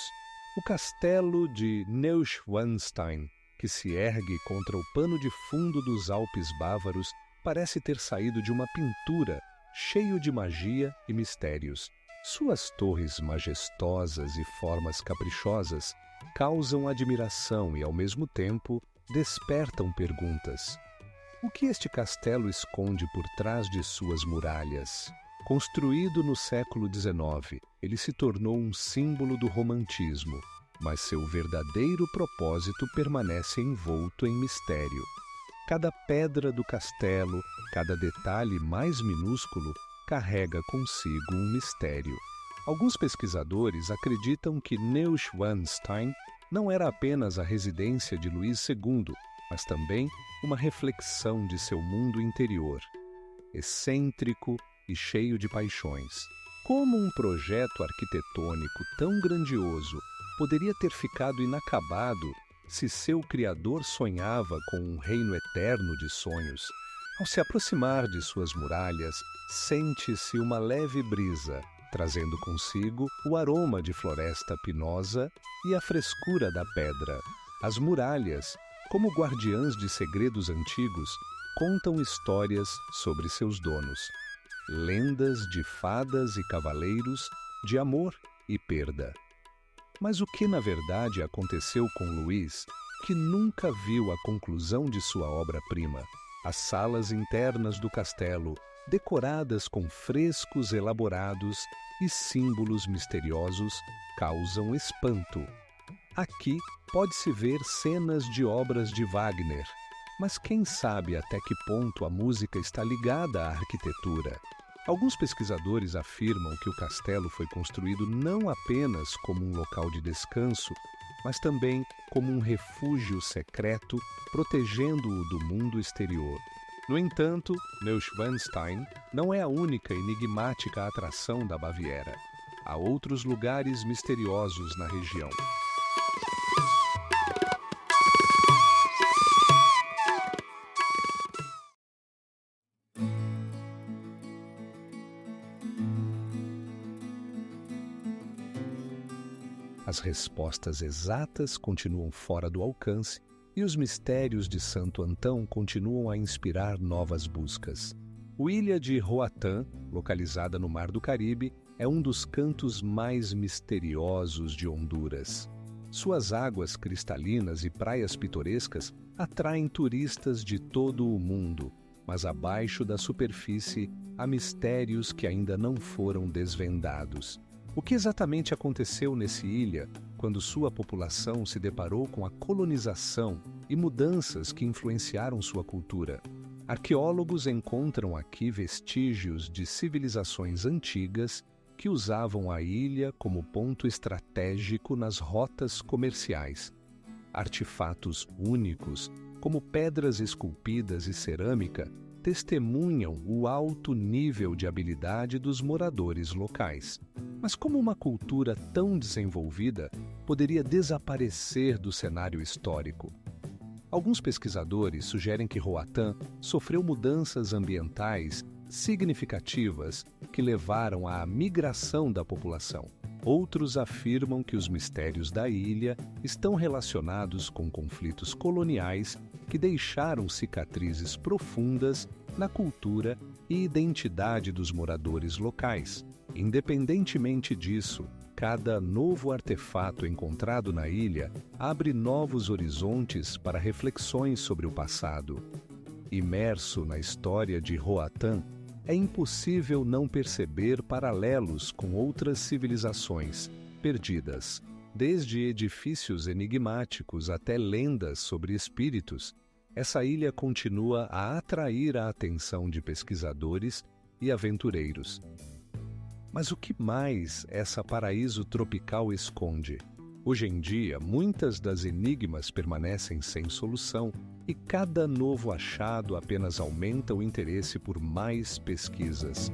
O castelo de Neuschwanstein, que se ergue contra o pano de fundo dos Alpes bávaros, parece ter saído de uma pintura cheio de magia e mistérios. Suas torres majestosas e formas caprichosas causam admiração e, ao mesmo tempo, despertam perguntas. O que este castelo esconde por trás de suas muralhas? Construído no século XIX, ele se tornou um símbolo do romantismo, mas seu verdadeiro propósito permanece envolto em mistério. Cada pedra do castelo, cada detalhe mais minúsculo, carrega consigo um mistério. Alguns pesquisadores acreditam que Neuschwanstein não era apenas a residência de Luís II, mas também uma reflexão de seu mundo interior, excêntrico e cheio de paixões. Como um projeto arquitetônico tão grandioso poderia ter ficado inacabado se seu criador sonhava com um reino eterno de sonhos? Ao se aproximar de suas muralhas, sente-se uma leve brisa, trazendo consigo o aroma de floresta pinosa e a frescura da pedra. As muralhas, como guardiãs de segredos antigos, contam histórias sobre seus donos. Lendas de fadas e cavaleiros, de amor e perda. Mas o que na verdade aconteceu com Luís, que nunca viu a conclusão de sua obra-prima? As salas internas do castelo, decoradas com frescos elaborados e símbolos misteriosos, causam espanto. Aqui pode-se ver cenas de obras de Wagner, mas quem sabe até que ponto a música está ligada à arquitetura? Alguns pesquisadores afirmam que o castelo foi construído não apenas como um local de descanso, mas também como um refúgio secreto, protegendo-o do mundo exterior. No entanto, Neuschwanstein não é a única enigmática atração da Baviera. Há outros lugares misteriosos na região. As respostas exatas continuam fora do alcance e os mistérios de Santo Antão continuam a inspirar novas buscas. A ilha de Roatán, localizada no Mar do Caribe, é um dos cantos mais misteriosos de Honduras. Suas águas cristalinas e praias pitorescas atraem turistas de todo o mundo, mas abaixo da superfície há mistérios que ainda não foram desvendados. O que exatamente aconteceu nessa ilha quando sua população se deparou com a colonização e mudanças que influenciaram sua cultura? Arqueólogos encontram aqui vestígios de civilizações antigas que usavam a ilha como ponto estratégico nas rotas comerciais. Artefatos únicos, como pedras esculpidas e cerâmica, testemunham o alto nível de habilidade dos moradores locais. Mas como uma cultura tão desenvolvida poderia desaparecer do cenário histórico? Alguns pesquisadores sugerem que Roatán sofreu mudanças ambientais significativas que levaram à migração da população. Outros afirmam que os mistérios da ilha estão relacionados com conflitos coloniais que deixaram cicatrizes profundas na cultura e identidade dos moradores locais. Independentemente disso, cada novo artefato encontrado na ilha abre novos horizontes para reflexões sobre o passado. Imerso na história de Roatán, é impossível não perceber paralelos com outras civilizações perdidas, desde edifícios enigmáticos até lendas sobre espíritos. Essa ilha continua a atrair a atenção de pesquisadores e aventureiros. Mas o que mais essa paraíso tropical esconde? Hoje em dia, muitas das enigmas permanecem sem solução e cada novo achado apenas aumenta o interesse por mais pesquisas.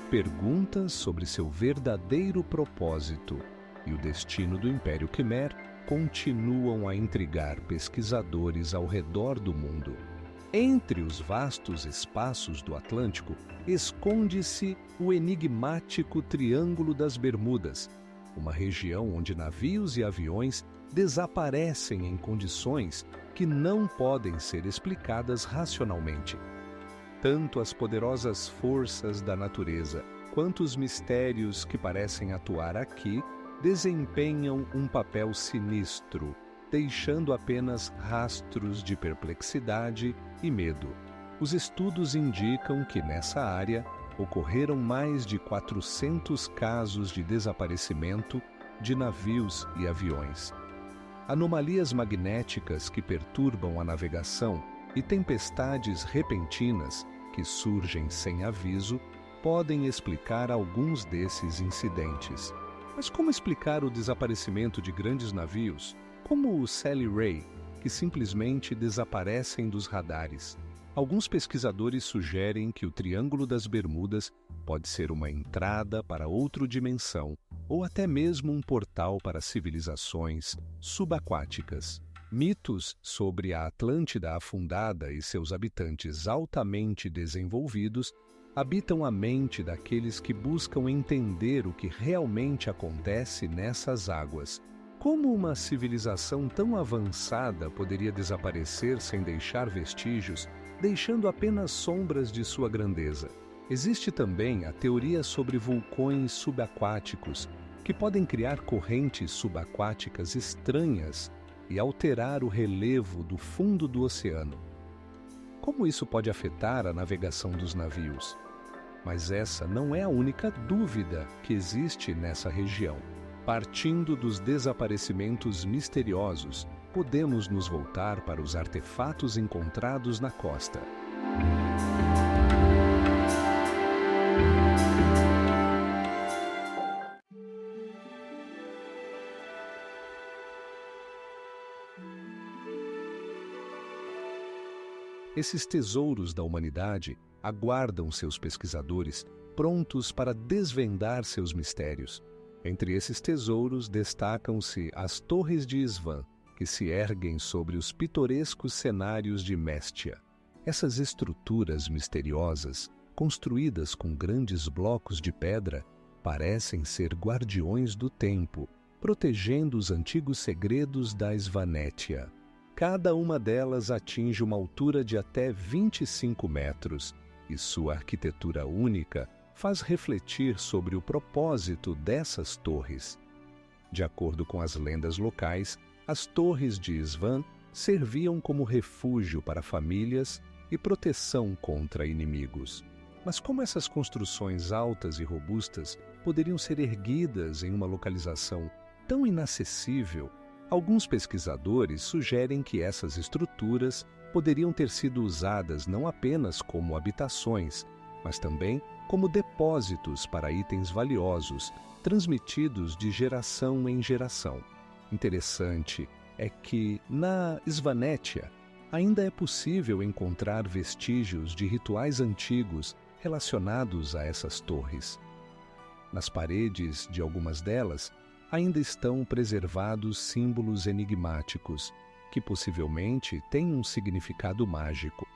Perguntas sobre seu verdadeiro propósito e o destino do Império Khmer continuam a intrigar pesquisadores ao redor do mundo. Entre os vastos espaços do Atlântico, esconde-se o enigmático Triângulo das Bermudas, uma região onde navios e aviões desaparecem em condições que não podem ser explicadas racionalmente. Tanto as poderosas forças da natureza quanto os mistérios que parecem atuar aqui desempenham um papel sinistro, deixando apenas rastros de perplexidade e medo. Os estudos indicam que nessa área ocorreram mais de 400 casos de desaparecimento de navios e aviões. Anomalias magnéticas que perturbam a navegação e tempestades repentinas que surgem sem aviso podem explicar alguns desses incidentes. Mas como explicar o desaparecimento de grandes navios, como o Sally Ray, que simplesmente desaparecem dos radares? Alguns pesquisadores sugerem que o Triângulo das Bermudas pode ser uma entrada para outra dimensão ou até mesmo um portal para civilizações subaquáticas. Mitos sobre a Atlântida afundada e seus habitantes altamente desenvolvidos habitam a mente daqueles que buscam entender o que realmente acontece nessas águas. Como uma civilização tão avançada poderia desaparecer sem deixar vestígios, deixando apenas sombras de sua grandeza? Existe também a teoria sobre vulcões subaquáticos, que podem criar correntes subaquáticas estranhas e alterar o relevo do fundo do oceano. Como isso pode afetar a navegação dos navios? Mas essa não é a única dúvida que existe nessa região. Partindo dos desaparecimentos misteriosos, podemos nos voltar para os artefatos encontrados na costa. Esses tesouros da humanidade aguardam seus pesquisadores prontos para desvendar seus mistérios. Entre esses tesouros destacam-se as Torres de Isván, que se erguem sobre os pitorescos cenários de Mestia. Essas estruturas misteriosas, construídas com grandes blocos de pedra, parecem ser guardiões do tempo, protegendo os antigos segredos da Svanétia. Cada uma delas atinge uma altura de até 25 metros, e sua arquitetura única faz refletir sobre o propósito dessas torres. De acordo com as lendas locais, as torres de Isván serviam como refúgio para famílias e proteção contra inimigos. Mas como essas construções altas e robustas poderiam ser erguidas em uma localização tão inacessível? Alguns pesquisadores sugerem que essas estruturas poderiam ter sido usadas não apenas como habitações, mas também como depósitos para itens valiosos, transmitidos de geração em geração. Interessante é que, na Svanétia, ainda é possível encontrar vestígios de rituais antigos relacionados a essas torres. Nas paredes de algumas delas, ainda estão preservados símbolos enigmáticos, que possivelmente têm um significado mágico.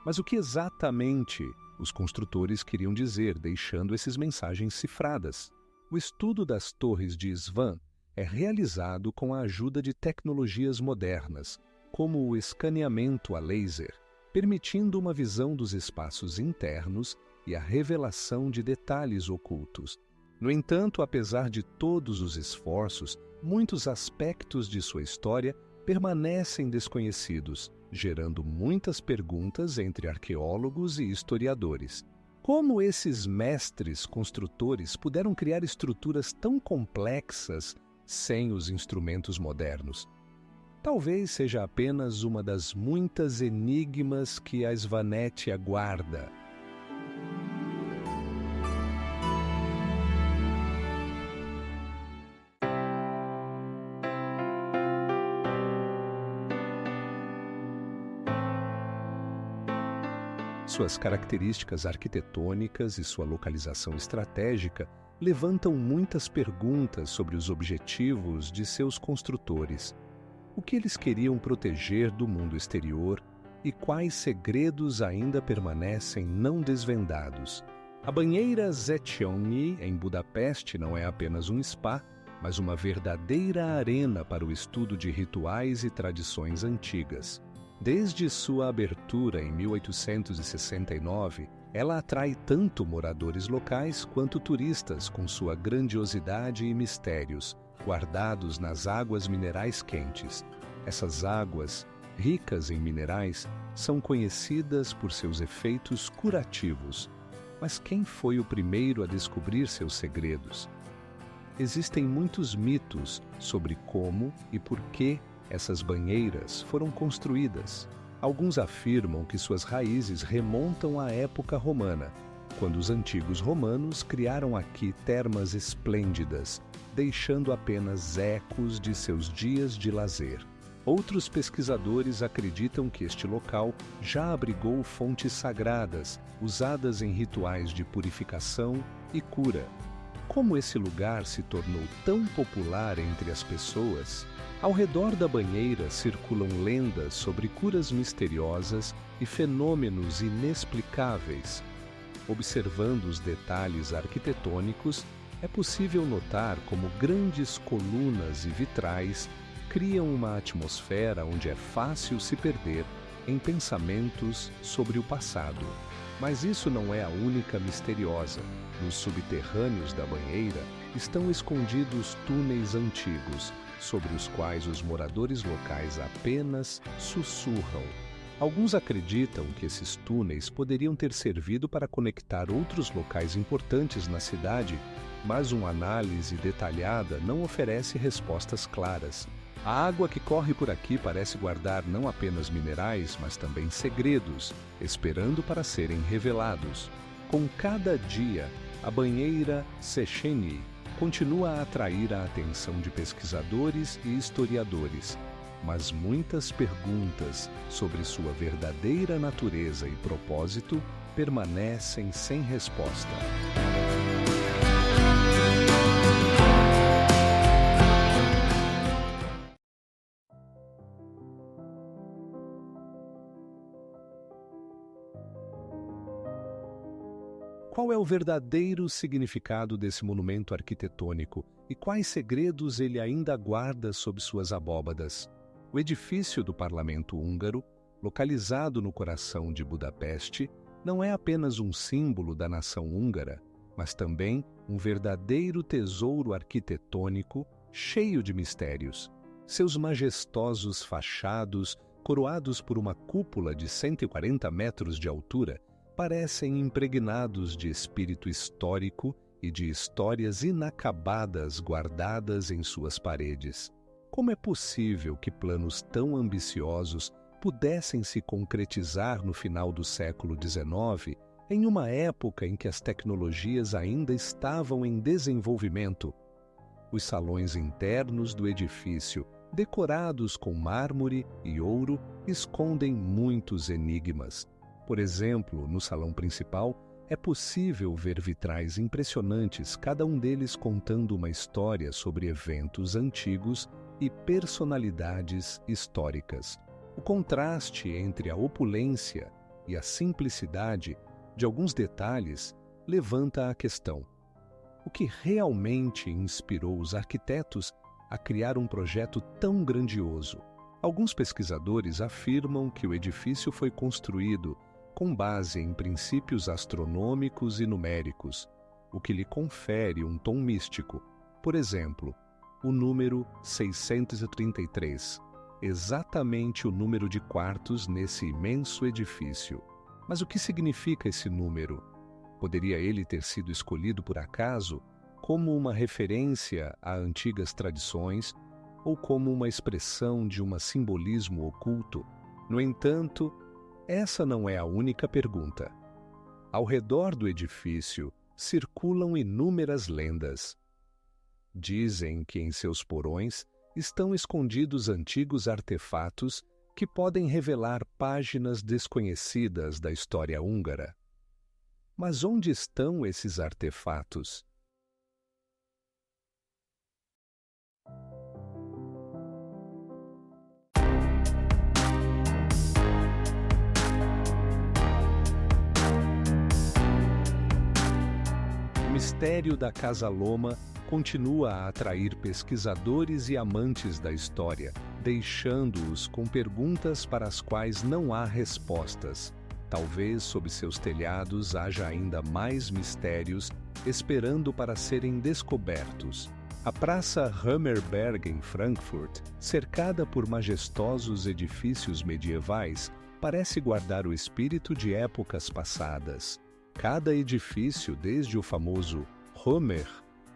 Mas o que exatamente os construtores queriam dizer deixando essas mensagens cifradas? O estudo das torres de Svan é realizado com a ajuda de tecnologias modernas, como o escaneamento a laser, permitindo uma visão dos espaços internos e a revelação de detalhes ocultos. No entanto, apesar de todos os esforços, muitos aspectos de sua história permanecem desconhecidos, gerando muitas perguntas entre arqueólogos e historiadores. Como esses mestres construtores puderam criar estruturas tão complexas sem os instrumentos modernos? Talvez seja apenas uma das muitas enigmas que a Svanétia guarda. Suas características arquitetônicas e sua localização estratégica levantam muitas perguntas sobre os objetivos de seus construtores. O que eles queriam proteger do mundo exterior e quais segredos ainda permanecem não desvendados. A banheira Széchenyi, em Budapeste, não é apenas um spa, mas uma verdadeira arena para o estudo de rituais e tradições antigas. Desde sua abertura em 1869, ela atrai tanto moradores locais quanto turistas com sua grandiosidade e mistérios, guardados nas águas minerais quentes. Essas águas, ricas em minerais, são conhecidas por seus efeitos curativos. Mas quem foi o primeiro a descobrir seus segredos? Existem muitos mitos sobre como e por que essas banheiras foram construídas. Alguns afirmam que suas raízes remontam à época romana, quando os antigos romanos criaram aqui termas esplêndidas, deixando apenas ecos de seus dias de lazer. Outros pesquisadores acreditam que este local já abrigou fontes sagradas, usadas em rituais de purificação e cura. Como esse lugar se tornou tão popular entre as pessoas? Ao redor da banheira circulam lendas sobre curas misteriosas e fenômenos inexplicáveis. Observando os detalhes arquitetônicos, é possível notar como grandes colunas e vitrais criam uma atmosfera onde é fácil se perder em pensamentos sobre o passado. Mas isso não é a única misteriosa. Nos subterrâneos da banheira estão escondidos túneis antigos, sobre os quais os moradores locais apenas sussurram. Alguns acreditam que esses túneis poderiam ter servido para conectar outros locais importantes na cidade, mas uma análise detalhada não oferece respostas claras. A água que corre por aqui parece guardar não apenas minerais, mas também segredos, esperando para serem revelados. Com cada dia, a banheira Széchenyi continua a atrair a atenção de pesquisadores e historiadores, mas muitas perguntas sobre sua verdadeira natureza e propósito permanecem sem resposta. Qual é o verdadeiro significado desse monumento arquitetônico e quais segredos ele ainda guarda sob suas abóbadas? O edifício do Parlamento húngaro, localizado no coração de Budapeste, não é apenas um símbolo da nação húngara, mas também um verdadeiro tesouro arquitetônico cheio de mistérios. Seus majestosos fachados, coroados por uma cúpula de 140 metros de altura, parecem impregnados de espírito histórico e de histórias inacabadas guardadas em suas paredes. Como é possível que planos tão ambiciosos pudessem se concretizar no final do século XIX em uma época em que as tecnologias ainda estavam em desenvolvimento. Os salões internos do edifício, decorados com mármore e ouro, escondem muitos enigmas. Por exemplo, no salão principal, é possível ver vitrais impressionantes, cada um deles contando uma história sobre eventos antigos e personalidades históricas. O contraste entre a opulência e a simplicidade de alguns detalhes levanta a questão: o que realmente inspirou os arquitetos a criar um projeto tão grandioso? Alguns pesquisadores afirmam que o edifício foi construído com base em princípios astronômicos e numéricos, o que lhe confere um tom místico. Por exemplo, o número 633, exatamente o número de quartos nesse imenso edifício. Mas o que significa esse número? Poderia ele ter sido escolhido por acaso, como uma referência a antigas tradições, ou como uma expressão de um simbolismo oculto? No entanto, essa não é a única pergunta. Ao redor do edifício circulam inúmeras lendas. Dizem que em seus porões estão escondidos antigos artefatos que podem revelar páginas desconhecidas da história húngara. Mas onde estão esses artefatos? O mistério da Casa Loma continua a atrair pesquisadores e amantes da história, deixando-os com perguntas para as quais não há respostas. Talvez sob seus telhados haja ainda mais mistérios esperando para serem descobertos. A Praça Hammerberg em Frankfurt, cercada por majestosos edifícios medievais, parece guardar o espírito de épocas passadas. Cada edifício, desde o famoso Hammer,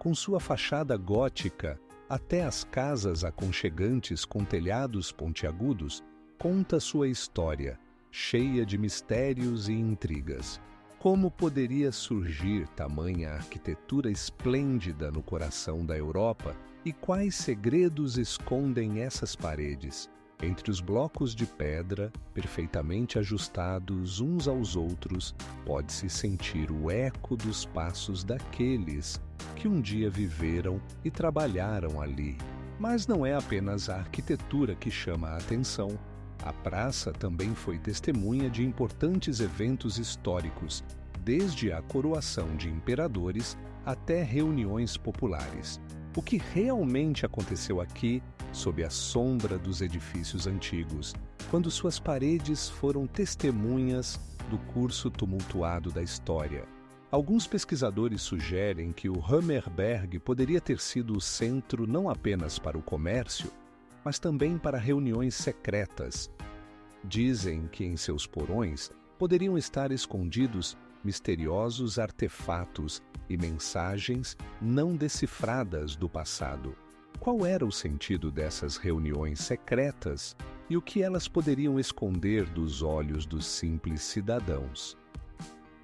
com sua fachada gótica, até as casas aconchegantes com telhados pontiagudos, conta sua história, cheia de mistérios e intrigas. Como poderia surgir tamanha arquitetura esplêndida no coração da Europa e quais segredos escondem essas paredes? Entre os blocos de pedra, perfeitamente ajustados uns aos outros, pode-se sentir o eco dos passos daqueles que um dia viveram e trabalharam ali. Mas não é apenas a arquitetura que chama a atenção. A praça também foi testemunha de importantes eventos históricos, desde a coroação de imperadores até reuniões populares. O que realmente aconteceu aqui, sob a sombra dos edifícios antigos, quando suas paredes foram testemunhas do curso tumultuado da história? Alguns pesquisadores sugerem que o Hammerberg poderia ter sido o centro não apenas para o comércio, mas também para reuniões secretas. Dizem que em seus porões poderiam estar escondidos misteriosos artefatos e mensagens não decifradas do passado. Qual era o sentido dessas reuniões secretas e o que elas poderiam esconder dos olhos dos simples cidadãos?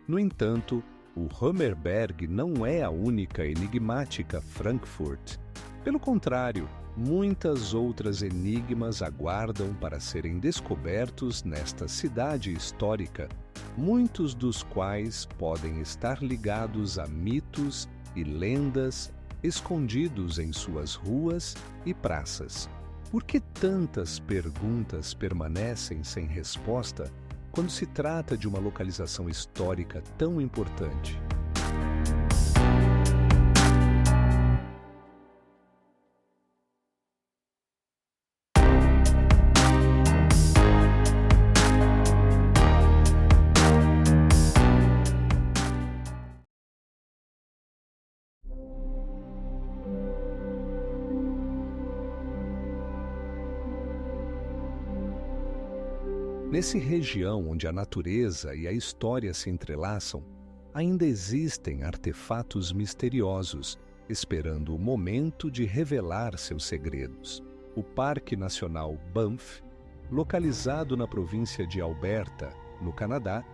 No entanto, o Hammerberg não é a única enigmática Frankfurt. Pelo contrário, muitas outras enigmas aguardam para serem descobertos nesta cidade histórica, muitos dos quais podem estar ligados a mitos e lendas escondidos em suas ruas e praças. Por que tantas perguntas permanecem sem resposta quando se trata de uma localização histórica tão importante? Nessa região onde a natureza e a história se entrelaçam, ainda existem artefatos misteriosos, esperando o momento de revelar seus segredos. O Parque Nacional Banff, localizado na província de Alberta, no Canadá,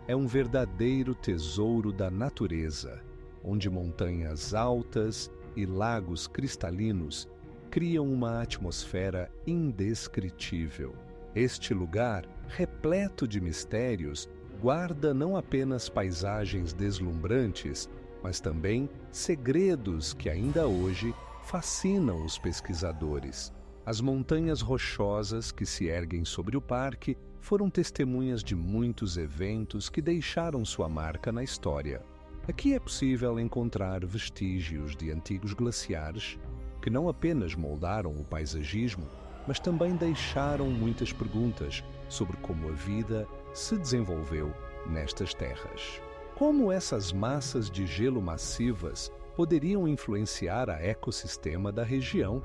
é um verdadeiro tesouro da natureza, onde montanhas altas e lagos cristalinos criam uma atmosfera indescritível. Este lugar, repleto de mistérios, guarda não apenas paisagens deslumbrantes, mas também segredos que ainda hoje fascinam os pesquisadores. As montanhas rochosas que se erguem sobre o parque foram testemunhas de muitos eventos que deixaram sua marca na história. Aqui é possível encontrar vestígios de antigos glaciares que não apenas moldaram o paisagismo, mas também deixaram muitas perguntas sobre como a vida se desenvolveu nestas terras. Como essas massas de gelo massivas poderiam influenciar a ecossistema da região?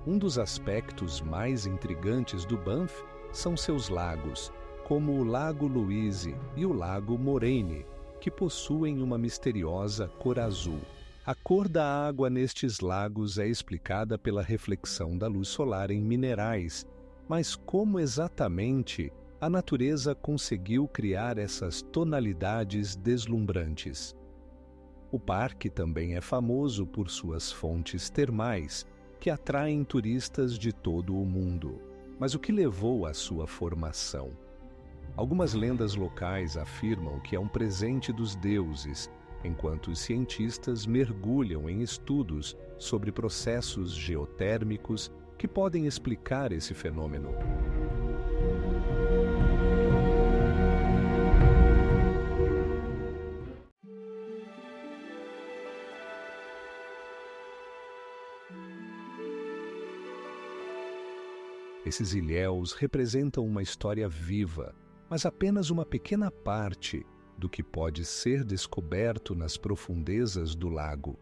Um dos aspectos mais intrigantes do Banff são seus lagos, como o Lago Louise e o Lago Moraine, que possuem uma misteriosa cor azul. A cor da água nestes lagos é explicada pela reflexão da luz solar em minerais, mas como exatamente a natureza conseguiu criar essas tonalidades deslumbrantes? O parque também é famoso por suas fontes termais, que atraem turistas de todo o mundo. Mas o que levou à sua formação? Algumas lendas locais afirmam que é um presente dos deuses, enquanto os cientistas mergulham em estudos sobre processos geotérmicos que podem explicar esse fenômeno. Esses ilhéus representam uma história viva, mas apenas uma pequena parte do que pode ser descoberto nas profundezas do lago.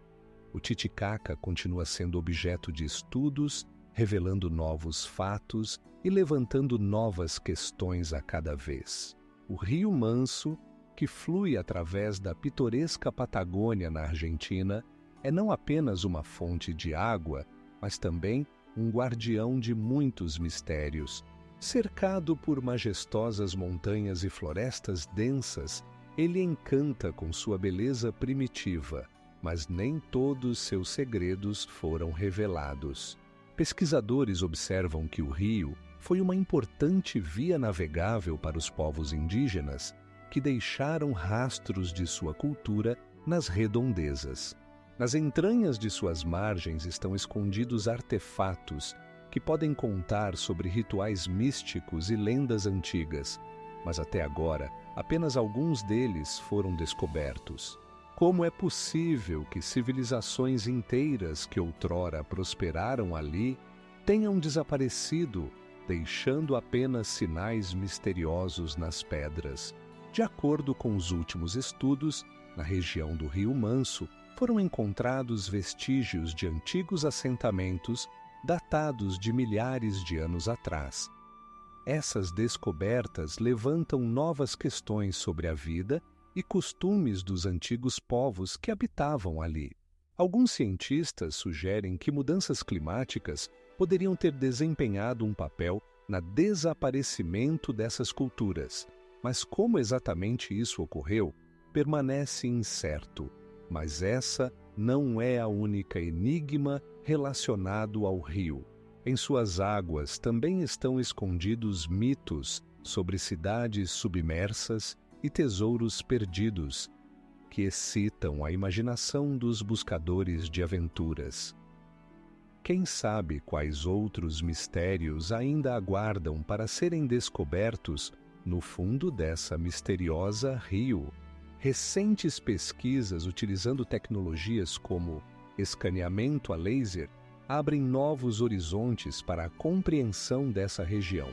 O Titicaca continua sendo objeto de estudos, revelando novos fatos e levantando novas questões a cada vez. O Rio Manso, que flui através da pitoresca Patagônia na Argentina, é não apenas uma fonte de água, mas também um guardião de muitos mistérios. Cercado por majestosas montanhas e florestas densas, ele encanta com sua beleza primitiva, mas nem todos seus segredos foram revelados. Pesquisadores observam que o rio foi uma importante via navegável para os povos indígenas, que deixaram rastros de sua cultura nas redondezas. Nas entranhas de suas margens estão escondidos artefatos que podem contar sobre rituais místicos e lendas antigas, mas até agora apenas alguns deles foram descobertos. Como é possível que civilizações inteiras que outrora prosperaram ali tenham desaparecido, deixando apenas sinais misteriosos nas pedras? De acordo com os últimos estudos, na região do Rio Manso, foram encontrados vestígios de antigos assentamentos datados de milhares de anos atrás. Essas descobertas levantam novas questões sobre a vida e costumes dos antigos povos que habitavam ali. Alguns cientistas sugerem que mudanças climáticas poderiam ter desempenhado um papel no desaparecimento dessas culturas, mas como exatamente isso ocorreu, permanece incerto. Mas essa não é a única enigma relacionado ao rio. Em suas águas também estão escondidos mitos sobre cidades submersas e tesouros perdidos, que excitam a imaginação dos buscadores de aventuras. Quem sabe quais outros mistérios ainda aguardam para serem descobertos no fundo dessa misteriosa rio? Recentes pesquisas utilizando tecnologias como escaneamento a laser abrem novos horizontes para a compreensão dessa região.